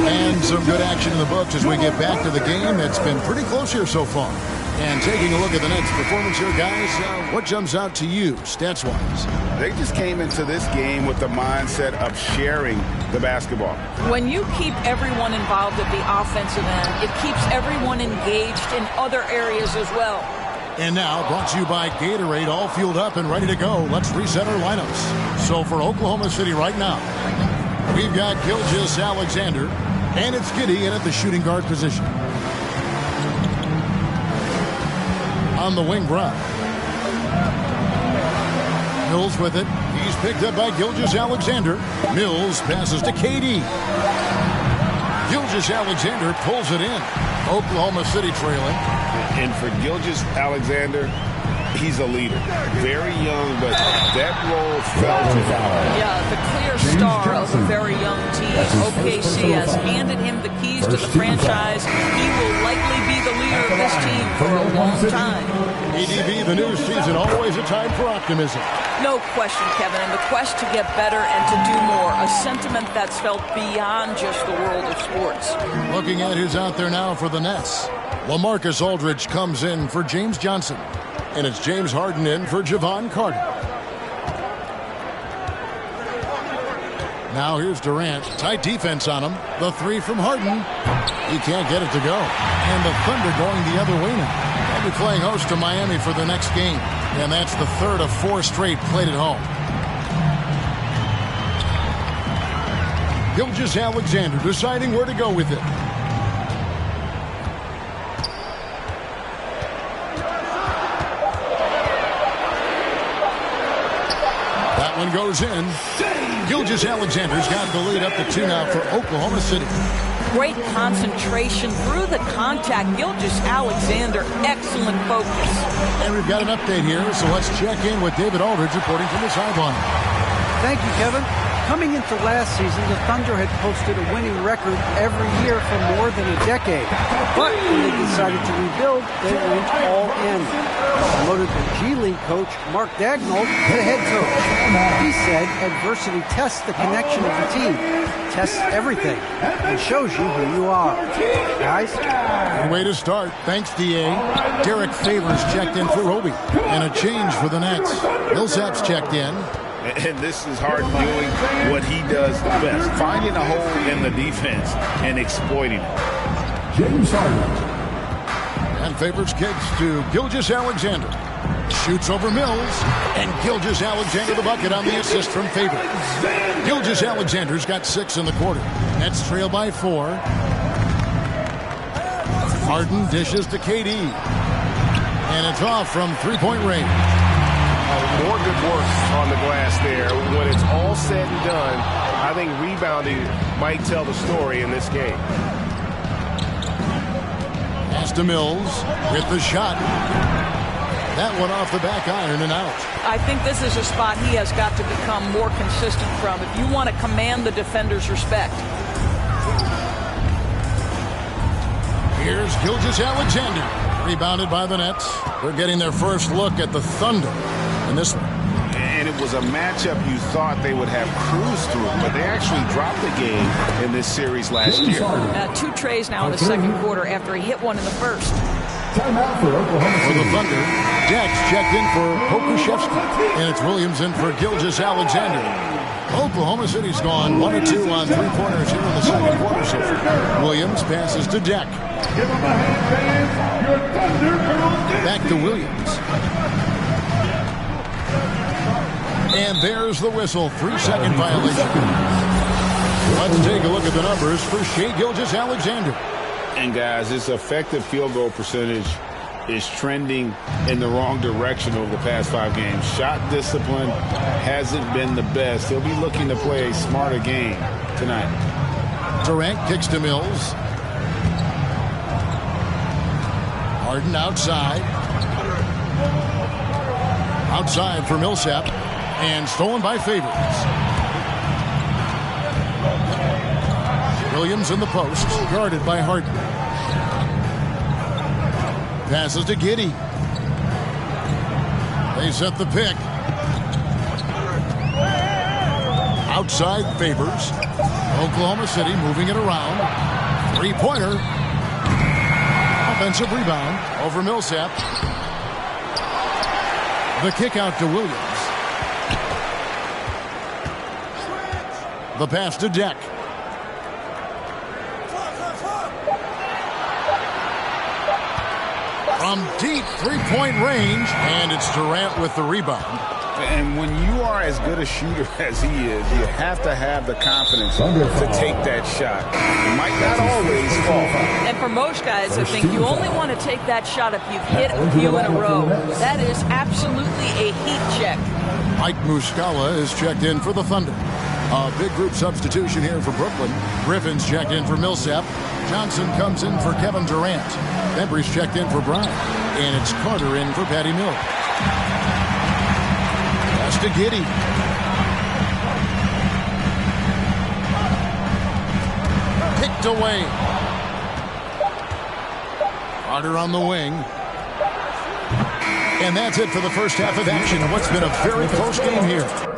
And some good action in the books as we get back to the game. It's been pretty close here so far. And taking a look at the Nets' performance here, guys, what jumps out to you, stats-wise? They just came into this game with the mindset of sharing the basketball. When you keep everyone involved at the offensive end, it keeps everyone engaged in other areas as well. And now, brought to you by Gatorade, all fueled up and ready to go. Let's reset our lineups. So for Oklahoma City right now, we've got Gilgeous Alexander, and it's Giddy in at the shooting guard position. On the wing, Brown. Mills with it. He's picked up by Gilgeous Alexander. Mills passes to KD. Gilgeous Alexander pulls it in. Oklahoma City trailing. And for Gilgeous Alexander, he's a leader. Very young, but that role fell to him. Yeah, the clear star of a very young team. OKC has handed him the keys to the franchise. He will likely be the leader of this team for a long time. ADB, the new season, always a time for optimism. No question, Kevin, and the quest to get better and to do more, a sentiment that's felt beyond just the world of sports. Looking at who's out there now for the Nets. LaMarcus Aldridge comes in for James Johnson. And it's James Harden in for Javon Carter. Now here's Durant. Tight defense on him. The three from Harden. He can't get it to go. And the Thunder going the other way now. They'll be playing host to Miami for the next game. And that's the third of 4 straight played at home. Gilgeous Alexander deciding where to go with it. One goes in. Gilgeous Alexander's got the lead up to 2 now for Oklahoma City. Great concentration through the contact. Gilgeous Alexander, excellent focus. And we've got an update here, so let's check in with David Aldridge reporting from the sideline. Thank you, Kevin. Coming into last season, the Thunder had posted a winning record every year for more than a decade. But when they decided to rebuild, they went all in. Promoted the G League coach, Mark Dagnall, to the head coach. He said adversity tests the connection of the team, tests everything, and shows you who you are. Guys? Good way to start. Thanks, D.A. Derek Favors checked in for Roby. And a change for the Nets. Millsap's checked in. And this is Harden doing what he does best, finding a hole in the defense and exploiting it. James Harden. And Favors kicks to Gilgeous Alexander. Shoots over Mills. And Gilgeous Alexander the bucket on the assist from Favors. Gilgeous Alexander's got 6 in the quarter. Nets trail by 4. Harden dishes to KD. And it's off from three-point range. More good work on the glass there. When it's all said and done, I think rebounding might tell the story in this game. Pass to Mills with the shot. That one off the back iron and out. I think this is a spot he has got to become more consistent from if you want to command the defender's respect. Here's Gilgeous Alexander. Rebounded by the Nets. They're getting their first look at the Thunder in this one. And it was a matchup you thought they would have cruised through, but they actually dropped the game in this series last year. 2 trays now in the second quarter after he hit one in the first. Timeout for Oklahoma City. For the Thunder, Dex checked in for Pokuševski. And it's Williams in for Gilgeous Alexander. Oklahoma City's gone 1 of 2 on three-pointers here in the second quarter so far. Williams passes to Deck. Give them a hand, fans. Your Thunder Girls. Back to Williams. And there's the whistle. 3-second violation. Let's take a look at the numbers for Shai Gilgeous Alexander. And guys, his effective field goal percentage is trending in the wrong direction over the past 5 games. Shot discipline hasn't been the best. He'll be looking to play a smarter game tonight. Durant kicks to Mills. Harden outside. Outside for Millsap. And stolen by Favors. Williams in the post, guarded by Harden. Passes to Giddey. They set the pick. Outside Favors. Oklahoma City moving it around. Three-pointer. Offensive rebound over Millsap. The kick out to Williams. The pass to Deck. From deep three-point range, and it's Durant with the rebound. And when you are as good a shooter as he is, you have to have the confidence to take that shot. It might not always fall. And for most guys, I think you only want to take that shot if you've hit a few in a row. That is absolutely a heat check. Mike Muscala is checked in for the Thunder. A big group substitution here for Brooklyn. Griffin's checked in for Millsap. Johnson comes in for Kevin Durant. Bembry's checked in for Bryant. And it's Carter in for Patty Mills. Pass to Giddey. Picked away. Carter on the wing. And that's it for the first half of action in what's been a very close game here.